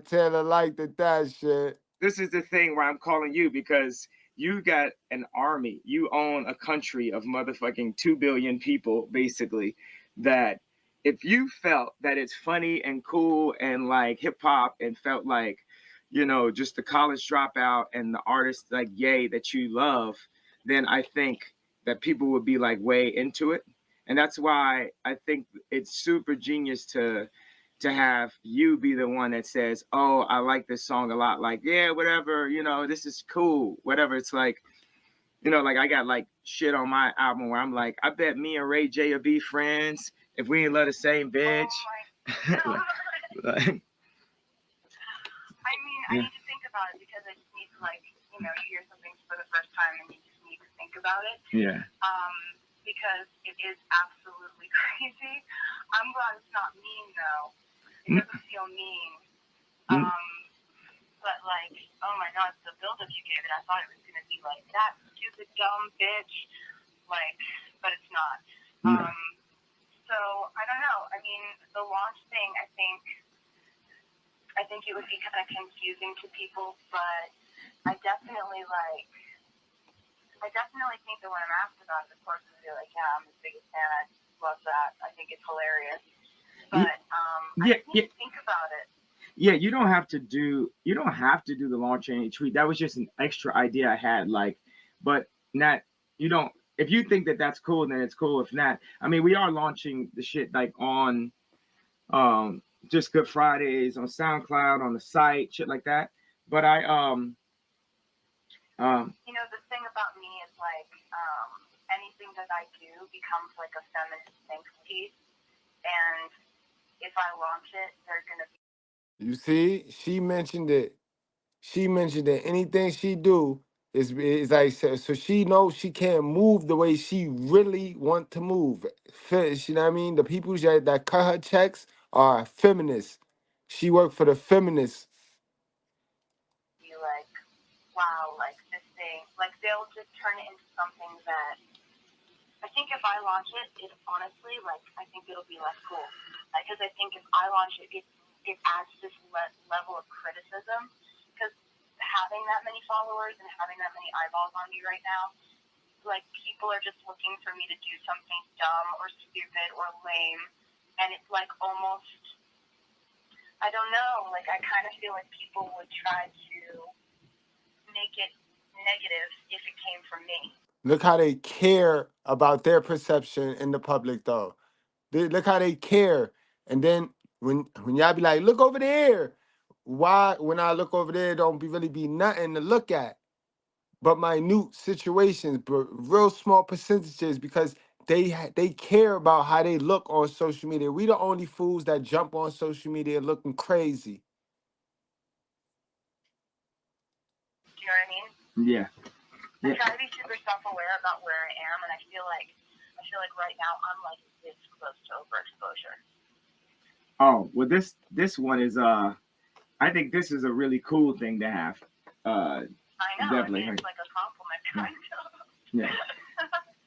Taylor liked that shit. This is the thing where I'm calling you, because you got an army. You own a country of motherfucking 2 billion people, basically, that if you felt that it's funny and cool and like hip hop and felt like, you know, just the college dropout and the artist like Ye that you love, then I think that people would be like way into it. And that's why I think it's super genius to have you be the one that says, oh, I like this song a lot. Like, yeah, whatever, you know, this is cool, whatever. It's like, you know, like I got like shit on my album where I'm like, I bet me and Ray J will be friends if we ain't love the same bitch. Oh I mean, I need to think about it, because I just need to, like, you know, you hear something for the first time and you just need to think about it. Yeah. Because it is absolutely crazy. I'm glad it's not mean though. It doesn't feel mean. But like, oh my God, the build-up you gave it, I thought it was gonna be like that stupid dumb bitch, like, but it's not. So I don't know. I mean, the launch thing, I think it would be kind of confusing to people, but I definitely think that when I'm asked about it, of course, I'm gonna be like, yeah, I'm the biggest fan. I love that. I think it's hilarious. But I just need to think about it. Yeah, you don't have to do the launch any tweet. That was just an extra idea I had. Like, but Nat, you don't. If you think that that's cool, then it's cool. If not, I mean, we are launching the shit like on, just Good Fridays on SoundCloud, on the site, shit like that. But I you know, the thing about me is like, anything that I do becomes like a feminist think piece, and if I launch it, they're gonna be. You see, she mentioned it. She mentioned that anything she do is like, so she knows she can't move the way she really want to move. You know what I mean? The people that cut her checks are feminists. She worked for the feminists. Be like, wow, like this thing, like they'll just turn it into something that I think if I launch it, it honestly, like, I think it'll be less cool. Because I think if I launch it, it adds this level of criticism. Because having that many followers and having that many eyeballs on me right now, like, people are just looking for me to do something dumb or stupid or lame. And it's like almost, I don't know, like, I kind of feel like people would try to make it negative if it came from me. Look how they care about their perception in the public, though. Look how they care. And then when y'all be like, look over there. Why, when I look over there, don't really be nothing to look at, but minute situations, but real small percentages, because they care about how they look on social media. We the only fools that jump on social media looking crazy. Do you know what I mean? Yeah. I try to be super self-aware about where I am, and I feel like right now I'm like this close to overexposure. Oh, well, this one is I think this is a really cool thing to have. I know. Definitely. I mean, it's like a compliment kind of. Yeah.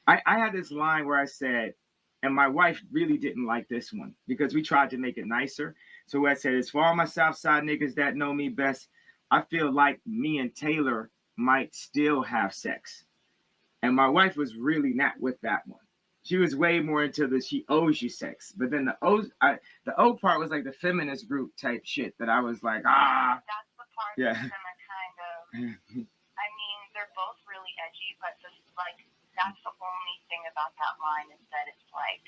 I had this line where I said, and my wife really didn't like this one because we tried to make it nicer. So I said, as for all my Southside niggas that know me best, I feel like me and Taylor might still have sex. And my wife was really not with that one. She was way more into the she owes you sex. But then the O part was like the feminist group type shit that I was like, That's the part yeah. that's gonna kind of, I mean, they're both really edgy, but just like, that's the only thing about that line is that it's like,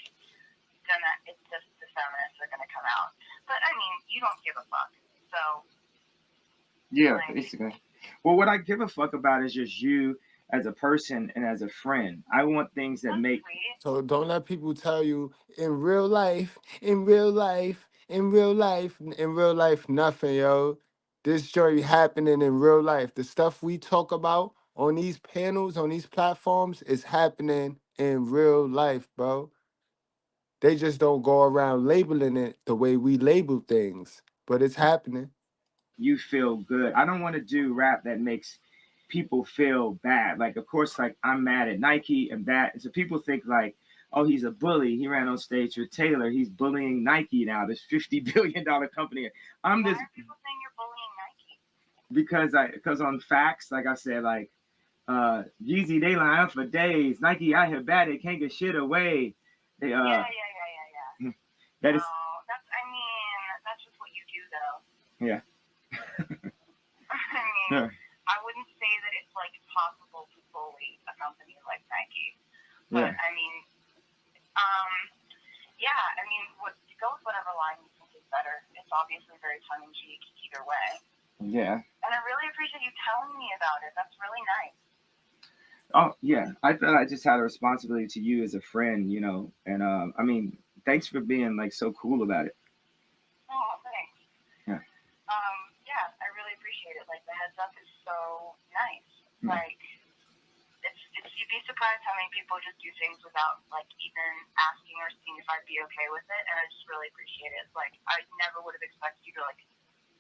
it's just the feminists are gonna come out. But I mean, you don't give a fuck. So. Yeah, basically. Well, what I give a fuck about is just you as a person and as a friend. I want things that make. So don't let people tell you in real life, nothing, yo. This joy happening in real life. The stuff we talk about on these panels, on these platforms, is happening in real life, bro. They just don't go around labeling it the way we label things, but it's happening. You feel good. I don't want to do rap that makes people feel bad. Like, of course, like I'm mad at Nike and bad. So people think like, oh, he's a bully. He ran on stage with Taylor. He's bullying Nike now, this $50 billion company. I'm Why this. are people saying you're bullying Nike? Because on facts, like I said, like Yeezy, they line up for days. Nike out here bad, they can't get shit away. They Yeah. That is. I mean, that's just what you do, though. Yeah. I mean, I wouldn't say that it's like possible to bully a company like Nike, but Yeah. I mean, I mean, go with whatever line you think is better. It's obviously very tongue in cheek either way. Yeah. And I really appreciate you telling me about it. That's really nice. Oh yeah, I thought I just had a responsibility to you as a friend, you know, and I mean, thanks for being like so cool about it. Oh, thanks. Yeah. I really appreciate it. Like the heads up is so nice. Yeah. Like you'd be surprised how many people just do things without like even asking or seeing if I'd be okay with it, and I just really appreciate it. Like I never would have expected you to like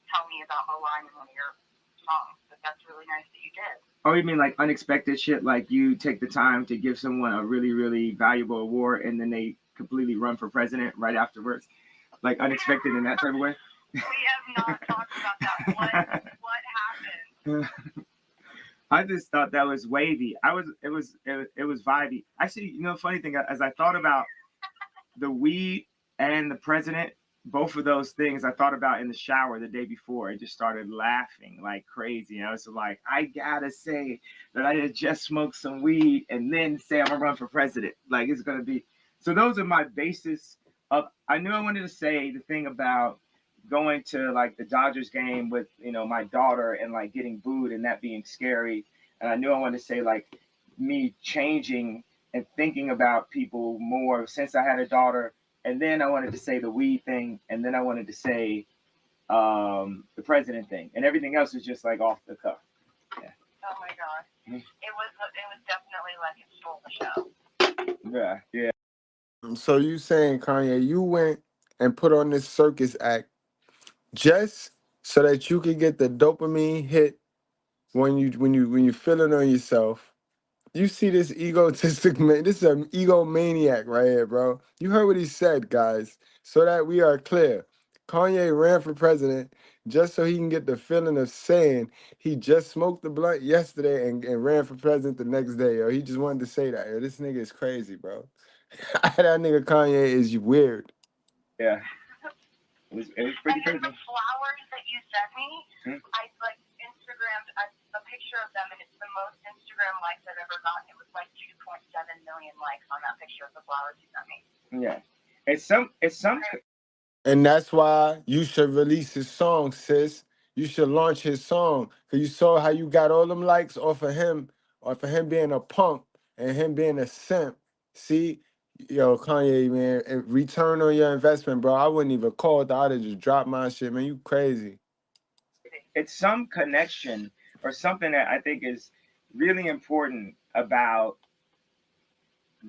tell me about a line in one of your songs, but that's really nice that you did. Oh, you mean like unexpected shit? Like you take the time to give someone a really, really valuable award, and then they completely run for president right afterwards, like unexpected in that type of way. We have not talked about that. What happened? I just thought that was wavy. It was vibey. Actually, you know, funny thing, as I thought about the weed and the president, both of those things I thought about in the shower the day before. I just started laughing like crazy. I was like, I gotta say that I had just smoked some weed and then say I'm gonna run for president. Like it's gonna be. So those are my basis of. I knew I wanted to say the thing about going to like the Dodgers game with, you know, my daughter and like getting booed and that being scary. And I knew I wanted to say like me changing and thinking about people more since I had a daughter. And then I wanted to say the weed thing, and then I wanted to say the president thing, and everything else was just like off the cuff. Yeah. Oh my god, it was definitely like it stole the show. Yeah. So you saying, Kanye, you went and put on this circus act just so that you could get the dopamine hit when you feeling on yourself. You see this egotistic man, this is an egomaniac right here, bro. You heard what he said, guys. So that we are clear. Kanye ran for president just so he can get the feeling of saying he just smoked the blunt yesterday and ran for president the next day. Yo, he just wanted to say that. Yo, this nigga is crazy, bro. That nigga Kanye is weird. Yeah. It was pretty crazy. The flowers that you sent me, I like Instagrammed a picture picture of them, and it's the most Instagram likes I've ever gotten. It was like 2.7 million likes on that picture of the flowers you sent me. Yeah. It's some And that's why you should release his song, sis. You should launch his song. Cause you saw how you got all them likes off of him being a punk and him being a simp. See, yo, Kanye, man, return on your investment, bro. I wouldn't even call it. I'd have just dropped my shit, man. You crazy. it's some connection or something that I think is really important about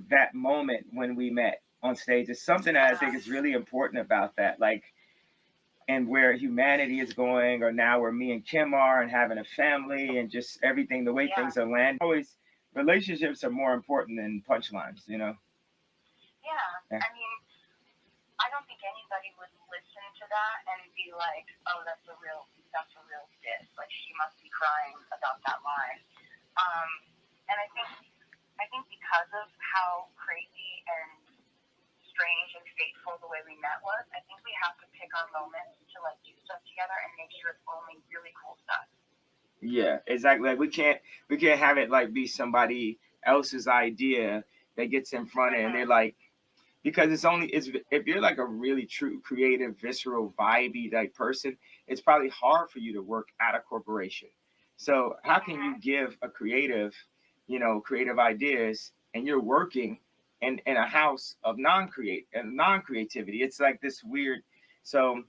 that moment when we met on stage. It's something that I think is really important about that, like, and where humanity is going, or now where me and Kim are, and having a family, and just everything, the way things are landing. Always, relationships are more important than punchlines, you know? Yeah. I mean, I don't think anybody would listen to that and be like, oh, that's a real diss. Like, she must be crying about that line. And I think because of how crazy and strange and fateful the way we met was, I think we have to pick our moments to like do stuff together and make sure it's only really cool stuff. Yeah, exactly. Like we can't have it like be somebody else's idea that gets in front of it, and they're like, because it's if you're like a really true creative, visceral, vibey like person, it's probably hard for you to work at a corporation. So how can you give a creative ideas, and you're working in a house of non-creativity? It's like this weird. So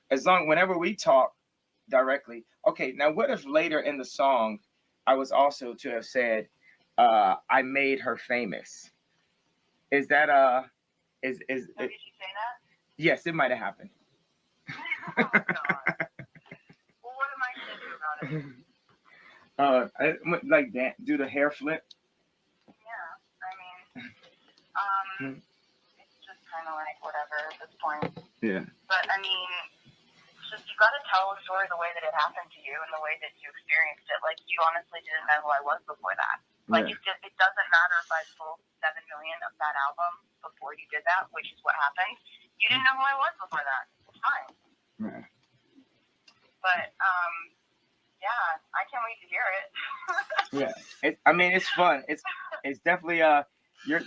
whenever we talk directly, okay, now what if later in the song I was also to have said, I made her famous? Is that did you say that? Yes, it might have happened. Oh, God. Well, what am I going to do about it? I went like that, do the hair flip. Yeah, I mean, it's just kind of like whatever at this point. Yeah. But I mean, just you got to tell a story the way that it happened to you and the way that you experienced it. Like, you honestly didn't know who I was before that. Like, it doesn't matter if I sold 7 million of that album before you did that, which is what happened. You didn't know who I was before that. It's fine. Right. But yeah, I can't wait to hear it. Yeah, I mean, it's fun. It's definitely you're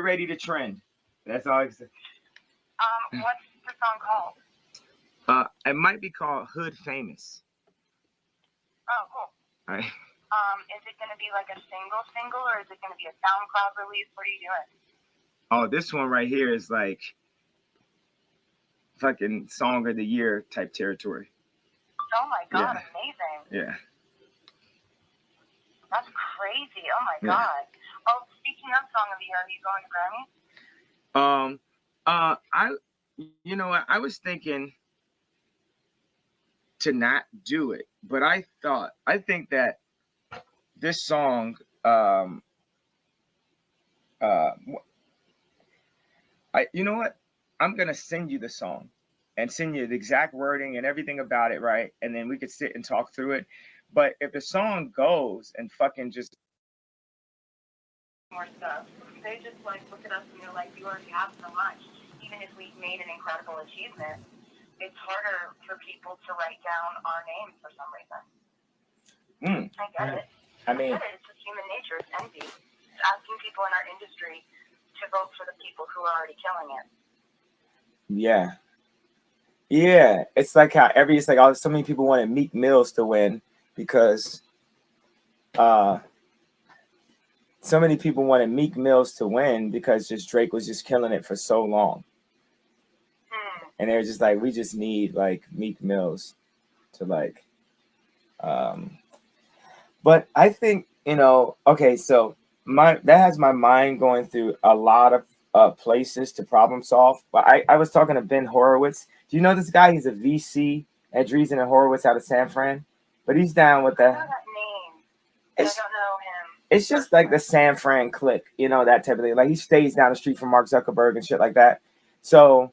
ready to trend. That's all I can say. What's the song called? It might be called Hood Famous. Oh, cool. All right. Is it going to be like a single, or is it going to be a SoundCloud release? What are you doing? Oh, this one right here is like fucking Song of the Year type territory. Oh my God, amazing. Yeah. That's crazy. Oh my God. Oh, speaking of Song of the Year, are you going to Grammy? I was thinking to not do it, but I think that this song, you know what? I'm gonna send you the song and send you the exact wording and everything about it, right? And then we could sit and talk through it. But if the song goes and fucking just more stuff, they just like look at us and they're like, you already have so much. Even if we've made an incredible achievement, it's harder for people to write down our names for some reason. I get it. I mean, it's just human nature. It's envy. It's asking people in our industry to vote for the people who are already killing it. Yeah. It's like how so many people wanted Meek Mills to win because just Drake was just killing it for so long. And they're just like, we just need like Meek Mills to like but I think, okay, so that has my mind going through a lot of places to problem solve. But I was talking to Ben Horowitz. Do you know this guy? He's a VC at Dreesen and Horowitz out of San Fran. But he's down with I know that name. I don't know him. It's just like the San Fran clique, that type of thing. Like he stays down the street from Mark Zuckerberg and shit like that. So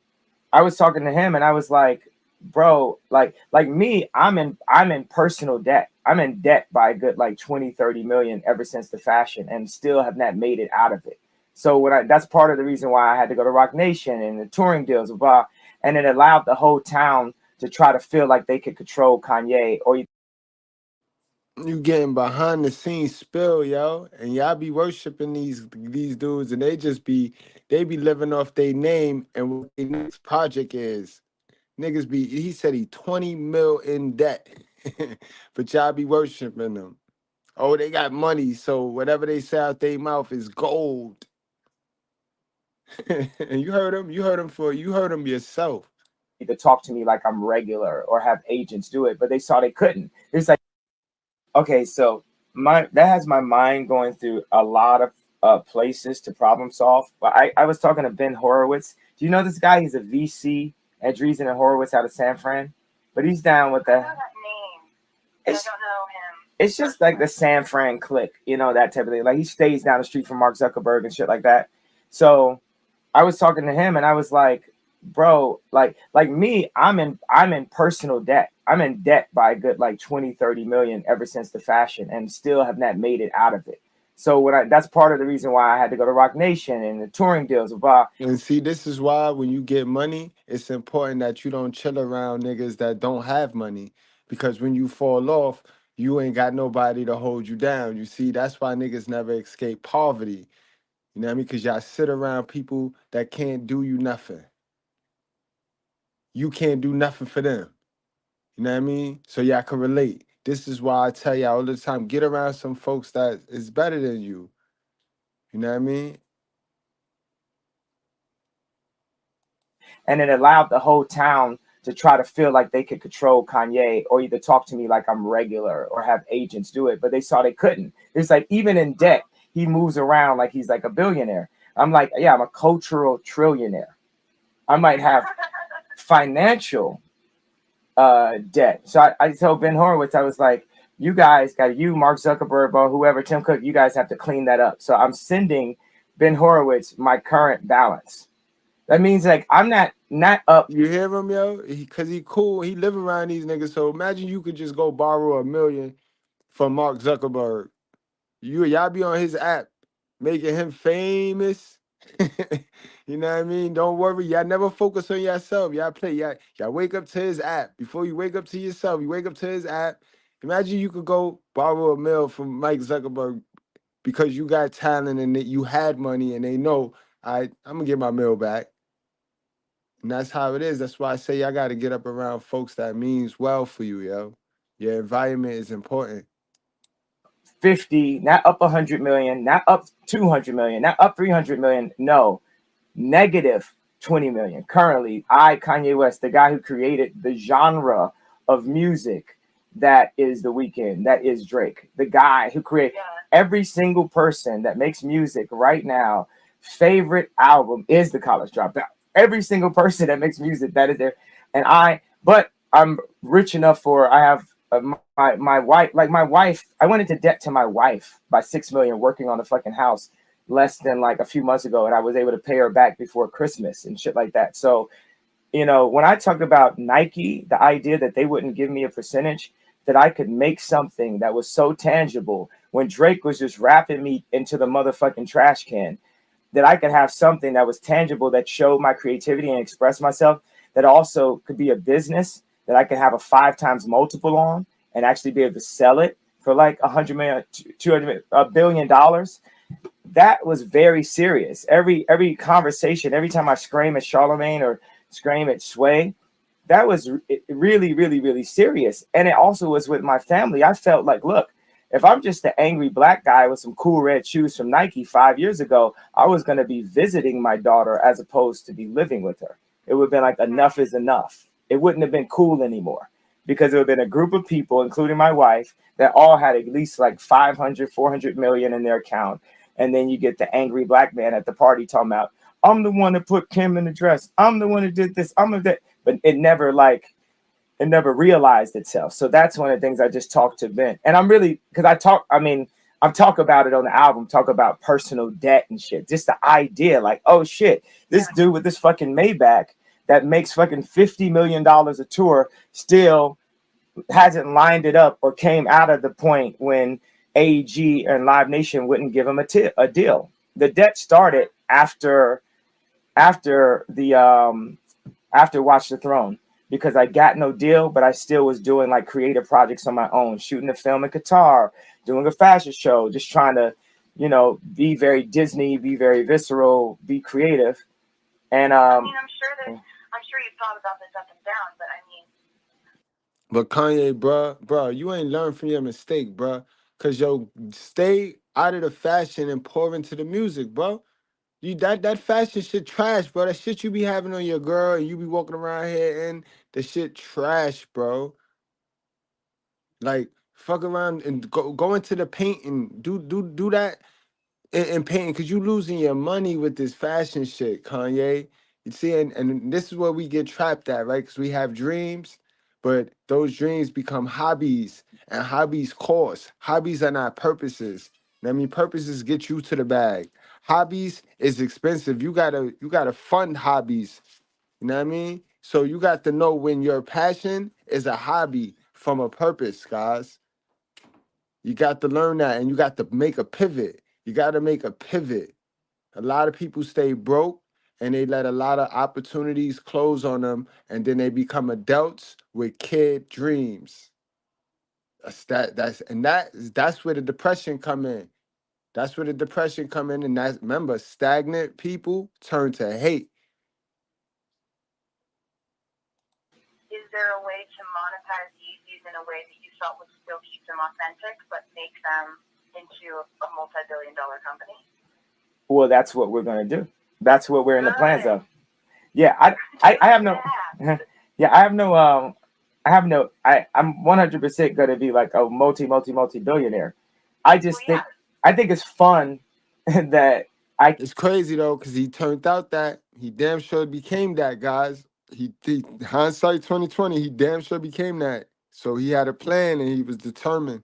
I was talking to him and I was like, bro, like me, I'm in personal debt. I'm in debt by a good like 20-30 million ever since the fashion, and still have not made it out of it. So that's part of the reason why I had to go to Rock Nation and the touring deals, blah, and it allowed the whole town to try to feel like they could control Kanye, or You getting behind the scenes spill, yo, and y'all be worshiping these dudes, and they be living off their name and what their next project is. Niggas be, he said he 20 mil in debt, but y'all be worshiping them. Oh, they got money, so whatever they say out their mouth is gold. And you heard him yourself. to talk to me like I'm regular or have agents do it, but they saw they couldn't. It's like, okay, so that has my mind going through a lot of places to problem solve. But I was talking to Ben Horowitz. Do you know this guy? He's a VC at Dreesen and Horowitz out of San Fran, but he's down with I know that name. I don't know him. It's just like the San Fran clique, you know, that type of thing. Like he stays down the street from Mark Zuckerberg and shit like that. So I was talking to him and I was like, bro, like me, I'm in personal debt. I'm in debt by a good like 20, 30 million ever since the fashion, and still have not made it out of it. So that's part of the reason why I had to go to Rock Nation and the touring deals. Blah. And see, this is why when you get money, it's important that you don't chill around niggas that don't have money. Because when you fall off, you ain't got nobody to hold you down. You see, that's why niggas never escape poverty. You know what I mean? Because y'all sit around people that can't do you nothing. You can't do nothing for them. You know what I mean? So y'all can relate. This is why I tell y'all all the time, get around some folks that is better than you. You know what I mean? And it allowed the whole town to try to feel like they could control Kanye, or either talk to me like I'm regular or have agents do it, but they saw they couldn't. It's like, even in debt, he moves around like he's like a billionaire. I'm like, yeah, I'm a cultural trillionaire. I might have financial debt. So I told Ben Horowitz, I was like, you guys got Mark Zuckerberg, or whoever, Tim Cook, you guys have to clean that up. So I'm sending Ben Horowitz my current balance. That means like I'm not up. You hear him, yo? Because he cool. He live around these niggas. So imagine you could just go borrow $1 million from Mark Zuckerberg. Y'all be on his app, making him famous. You know what I mean? Don't worry. Y'all never focus on yourself. Y'all play. Y'all wake up to his app. Before you wake up to yourself, you wake up to his app. Imagine you could go borrow $1 million from Mike Zuckerberg because you got talent and that you had money, and they know, I'm going to get my $1 million back. And that's how it is. That's why I say y'all got to get up around folks that means well for you, yo. Your environment is important. 50, not up 100 million, not up 200 million, not up 300 million. No, negative 20 million. Currently, Kanye West, the guy who created the genre of music that is The Weeknd, that is Drake, the guy who created every single person that makes music right now, favorite album is The College Dropout. Every single person that makes music, that is there. But I'm rich enough I have my wife, I went into debt to my wife by $6 million working on the fucking house less than like a few months ago, and I was able to pay her back before Christmas and shit like that. So, you know, when I talked about Nike, the idea that they wouldn't give me a percentage, that I could make something that was so tangible when Drake was just rapping me into the motherfucking trash can, that I could have something that was tangible that showed my creativity and express myself, that also could be a business that I could have a 5 times multiple on and actually be able to sell it for like $100 million, $200 billion. That was very serious. Every conversation, every time I scream at Charlemagne or scream at Sway, that was really, really, really serious. And it also was with my family. I felt like, look, if I'm just an angry black guy with some cool red shoes from Nike 5 years ago, I was going to be visiting my daughter as opposed to be living with her. It would have been like, enough is enough. It wouldn't have been cool anymore, because it would have been a group of people, including my wife, that all had at least like 500, 400 million in their account. And then you get the angry black man at the party talking about, I'm the one that put Kim in the dress. I'm the one that did this. But it never realized itself. So that's one of the things I just talked to Ben. And I'm really, because I talk about it on the album, talk about personal debt and shit. Just the idea, like, oh shit, this dude with this fucking Maybach that makes fucking $50 million a tour still hasn't lined it up or came out of the point when AEG and Live Nation wouldn't give him a deal. The debt started after Watch the Throne. because I got no deal, but I still was doing like creative projects on my own, shooting a film in Qatar, doing a fashion show, just trying to, you know, be very Disney, be very visceral, be creative. And I mean, I'm sure you've thought about this up and down, but I mean. But Kanye, bruh, you ain't learned from your mistake, bruh. Cause yo, stay out of the fashion and pour into the music, bro. You that fashion shit trash, bro. That shit you be having on your girl and you be walking around here and the shit trash, bro. Like fuck around and go into the paint and do that and painting, because you losing your money with this fashion shit, Kanye. You see, and this is where we get trapped at, right? Because we have dreams, but those dreams become hobbies, and hobbies cost. Hobbies are not purposes. I mean, purposes get you to the bag. Hobbies is expensive. You gotta fund hobbies. You know what I mean? So you got to know when your passion is a hobby from a purpose, guys. You got to learn that, and you got to make a pivot. You got to make a pivot. A lot of people stay broke and they let a lot of opportunities close on them, and then they become adults with kid dreams. That's where the depression come in. That's where the depression come in, and that's, remember, stagnant people turn to hate. Is there a way to monetize Yeezys in a way that you felt would still keep them authentic, but make them into a multi-billion-dollar company? well, that's what we're gonna do. That's what we're in the plans of. Yeah, I have no yeah, I'm 100% gonna be like a multi-billionaire. I just think it's fun that It's crazy though, because he turned out that he damn sure became that, guys. He hindsight 2020, he damn sure became that. So he had a plan and he was determined.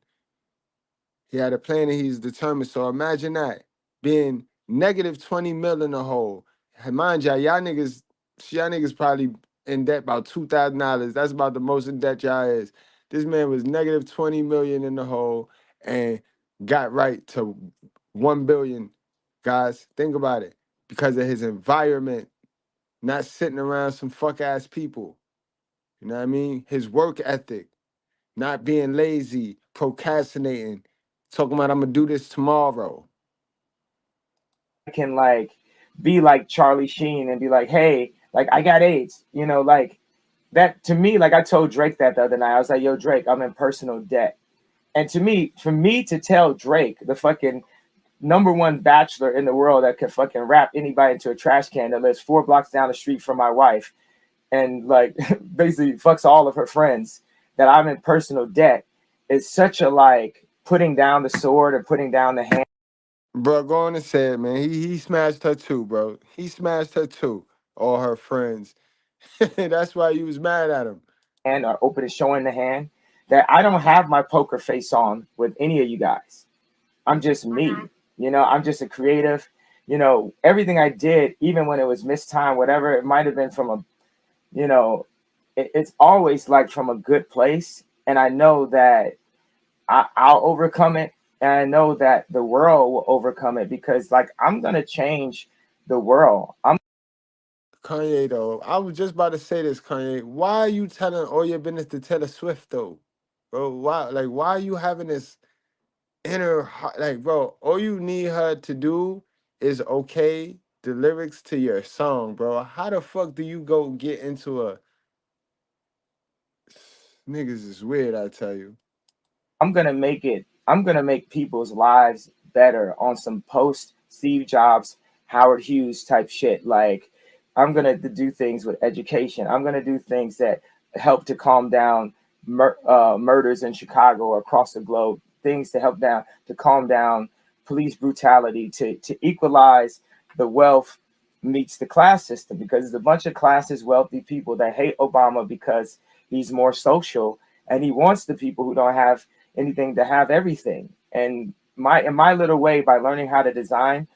He had a plan and he's determined. So imagine that, being negative 20 mil in the hole. And mind y'all niggas probably in debt about $2,000. That's about the most in debt y'all is. This man was negative 20 million in the hole and got right to 1 billion. Guys, think about it. Because of his environment, not sitting around some fuck ass people. You know what I mean? His work ethic, not being lazy, procrastinating, talking about I'm gonna do this tomorrow. can like be like Charlie Sheen and be like, hey, like I got AIDS, you know, like that to me, like I told Drake that the other night. I was like, yo, Drake, I'm in personal debt. And to me, for me to tell Drake, the fucking #1 bachelor in the world that could fucking wrap anybody into a trash can that lives 4 blocks down the street from my wife and like basically fucks all of her friends, that I'm in personal debt, is such a like putting down the sword and putting down the hand. Bro, go on and say it, man. He smashed her too, bro. He smashed her too. All her friends. That's why you was mad at him. And are open to showing the hand, that I don't have my poker face on with any of you guys. I'm just me. You know, I'm just a creative. You know, everything I did, even when it was missed time, whatever, it might have been from a, you know, it's always like from a good place. And I know that I'll overcome it. And I know that the world will overcome it, because like I'm going to change the world. Kanye, though, I was just about to say this, Kanye. Why are you telling all your business to Taylor Swift, though? Bro, why are you having this inner, like, bro, all you need her to do is okay the lyrics to your song, bro. How the fuck do you go get into a... Niggas is weird, I tell you. I'm going to make people's lives better on some post Steve Jobs, Howard Hughes type shit. Like, I'm going to do things with education. I'm going to do things that help to calm down murders in Chicago or across the globe, things to help to calm down police brutality, to equalize the wealth meets the class system, because there's a bunch of classes, wealthy people that hate Obama because he's more social and he wants the people who don't have anything to have everything. And in my little way, by learning how to design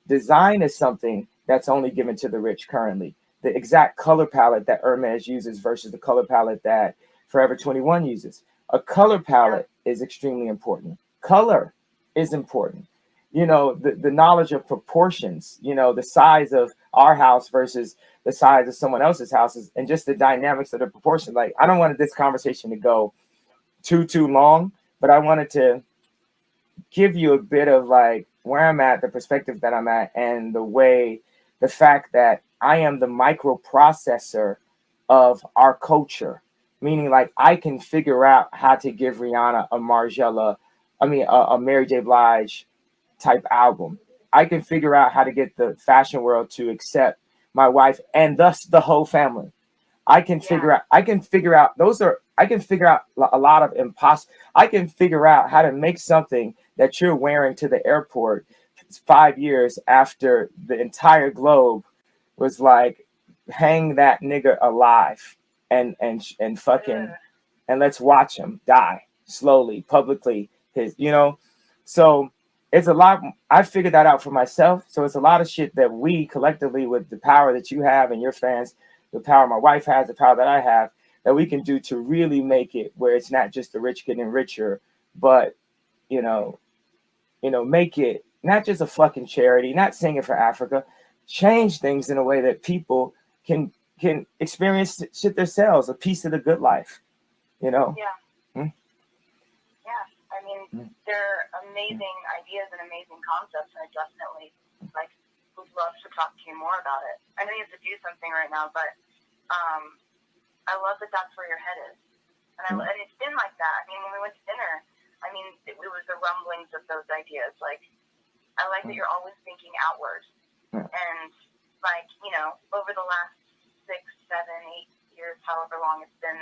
is something that's only given to the rich currently. The exact color palette that Hermes uses versus the color palette that Forever 21 uses. A color palette is extremely important. Color is important. You know, the knowledge of proportions, you know, the size of our house versus the size of someone else's houses, and just the dynamics of the proportion. Like, I don't want this conversation to go too long, but I wanted to give you a bit of like where I'm at, the perspective that I'm at, and the fact that I am the microprocessor of our culture, meaning like I can figure out how to give Rihanna a Mary J. Blige type album. I can figure out how to get the fashion world to accept my wife and thus the whole family. I can figure out a lot of I can figure out how to make something that you're wearing to the airport 5 years after the entire globe was like, hang that nigga alive and fucking, and let's watch him die slowly, publicly, so it's a lot. I figured that out for myself. So it's a lot of shit that we collectively, with the power that you have and your fans, the power my wife has, the power that I have, that we can do to really make it where it's not just the rich getting richer, but make it not just a fucking charity, not singing for Africa, change things in a way that people can experience shit themselves, a piece of the good life, Yeah. Yeah. I mean, they're amazing ideas and amazing concepts, and I definitely would love to talk to you more about it. I know you have to do something right now, but I love that that's where your head is. And it's been like that. I mean, when we went to dinner, it was the rumblings of those ideas. Like, I like that you're always thinking outward. And, over the last 6, 7, 8 years, however long it's been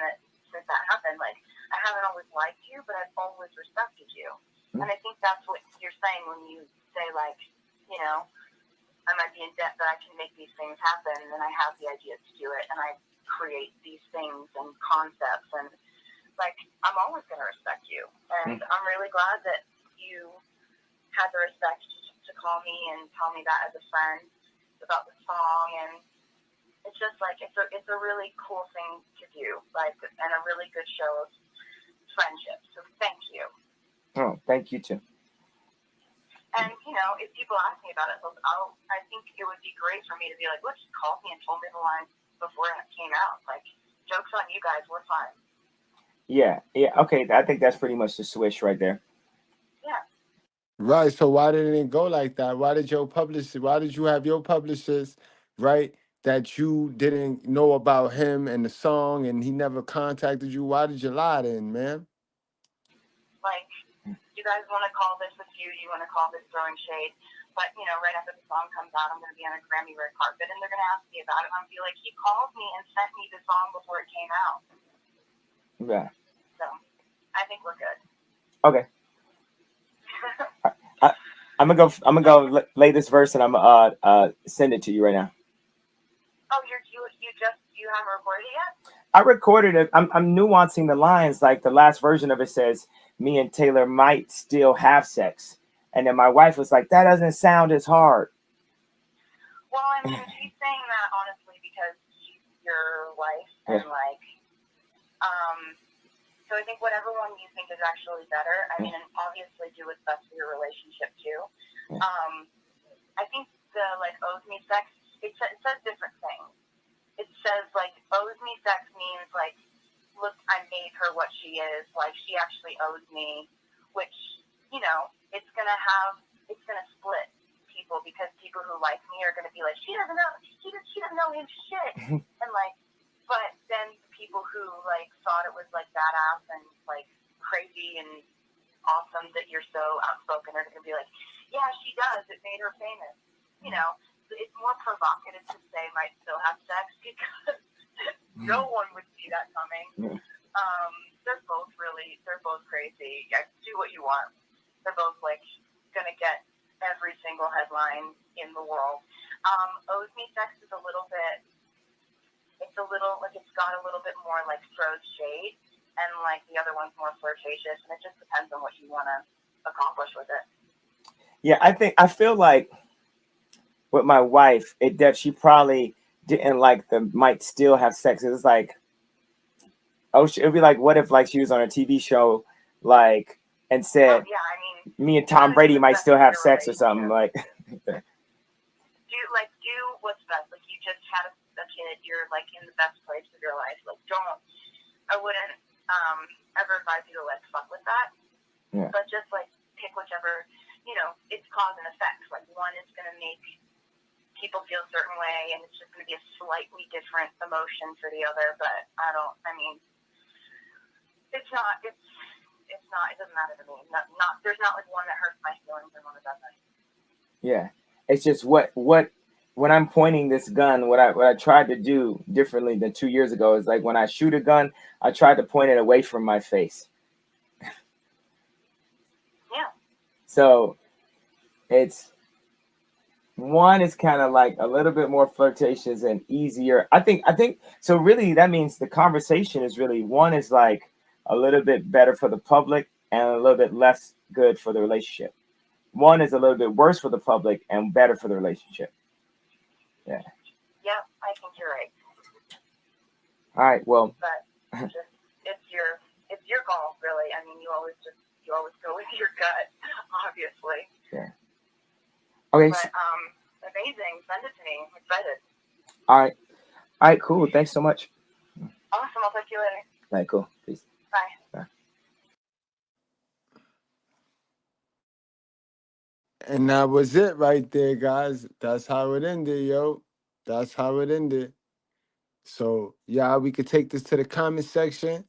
since that happened, I haven't always liked you, but I've always respected you. And I think that's what you're saying when you say, I might be in debt, but I can make these things happen, and I have the ideas to do it, and I create these things and concepts, and I'm always going to respect you. And I'm really glad that you had the respect to call me and tell me that as a friend about the song. And it's just it's a really cool thing to do, and a really good show of friendship. So thank you. Oh, thank you too. And if people ask me about it, I think it would be great for me to be like, look, he called me and told me the line before it came out. Joke's on you guys, we're fine. Yeah. Okay, I think that's pretty much the switch right there. Yeah. Right. So why didn't it go like that? Why did you have your publicist, right, that you didn't know about him and the song, and he never contacted you? Why did you lie then, man? You guys want to call this a feud, you want to call this throwing shade, but right after the song comes out, I'm going to be on a Grammy red carpet, and they're going to ask me about it, and I'm going to be like, he called me and sent me the song before it came out. Yeah. So I think we're good. Okay. I'm gonna go lay this verse, and I'm send it to you right now. Oh, you haven't recorded it yet? I recorded it. I'm nuancing the lines. Like, the last version of it says, "Me and Taylor might still have sex," and then my wife was like, "That doesn't sound as hard." Well, she's saying that honestly because she's your wife, and so I think whatever one you think is actually better. And obviously do what's best for your relationship too. I think the owes me sex. It says different things. It says owes me sex means look, I made her what she is. She actually owes me, which it's gonna split people, because people who like me are gonna be like, she doesn't know his shit, and but then people who thought it was badass and crazy and awesome that you're so outspoken are gonna be like, yeah, she does. It made her famous. It's more provocative to say might still have sex, because no one would see that coming. They're both crazy. Yeah, do what you want. They're both gonna get every single headline in the world. Owes me sex is a little bit. It's got a little bit more throws shade, and the other one's more flirtatious, and it just depends on what you want to accomplish with it. Yeah, I feel like with my wife, she probably didn't might still have sex. It was it'd be what if she was on a TV show and said, me and Tom Brady might still have sex or something do what's best? Like, you just had a kid, you're like in the best place of your life. Like, I wouldn't ever advise you to like fuck with that. Yeah. But just like pick whichever, it's cause and effect. Like, one is going to make people feel a certain way, and it's just going to be a slightly different emotion for the other. But it's not, it doesn't matter to me. There's not like one that hurts my feelings and one that doesn't. Yeah. It's just when I'm pointing this gun, what I tried to do differently than 2 years ago is like when I shoot a gun, I tried to point it away from my face. Yeah. So it's one is kind of like a little bit more flirtatious and easier. I think so. Really, that means the conversation is really one is like a little bit better for the public and a little bit less good for the relationship. One is a little bit worse for the public and better for the relationship. Yeah. Yeah, I think you're right. All right. Well. But just it's your call, really. I mean, you always go with your gut, obviously. Yeah. Okay. But amazing. Send it to me. I'm excited. All right. Cool. Thanks so much. Awesome. I'll talk to you later. All right. Cool. Peace. Bye. Bye. And that was it right there, guys. That's how it ended, yo. That's how it ended. So, y'all, we could take this to the comment section.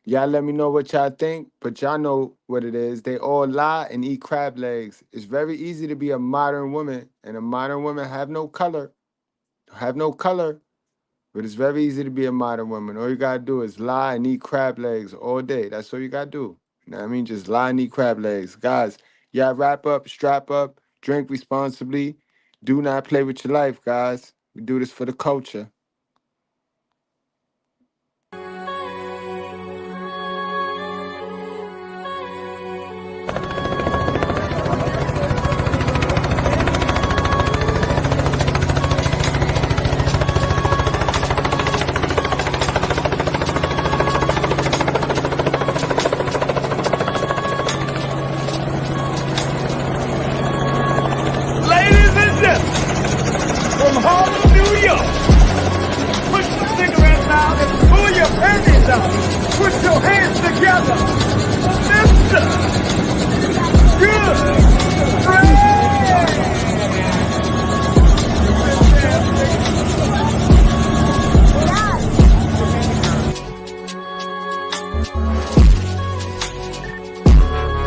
Y'all let me know what y'all think, but y'all know what it is. They all lie and eat crab legs. It's very easy to be a modern woman, and a modern woman have no color. But it's very easy to be a modern woman. All you got to do is lie and eat crab legs all day. That's all you got to do. You know what I mean? Just lie and eat crab legs. Guys, y'all wrap up, strap up, drink responsibly. Do not play with your life, guys. We do this for the culture.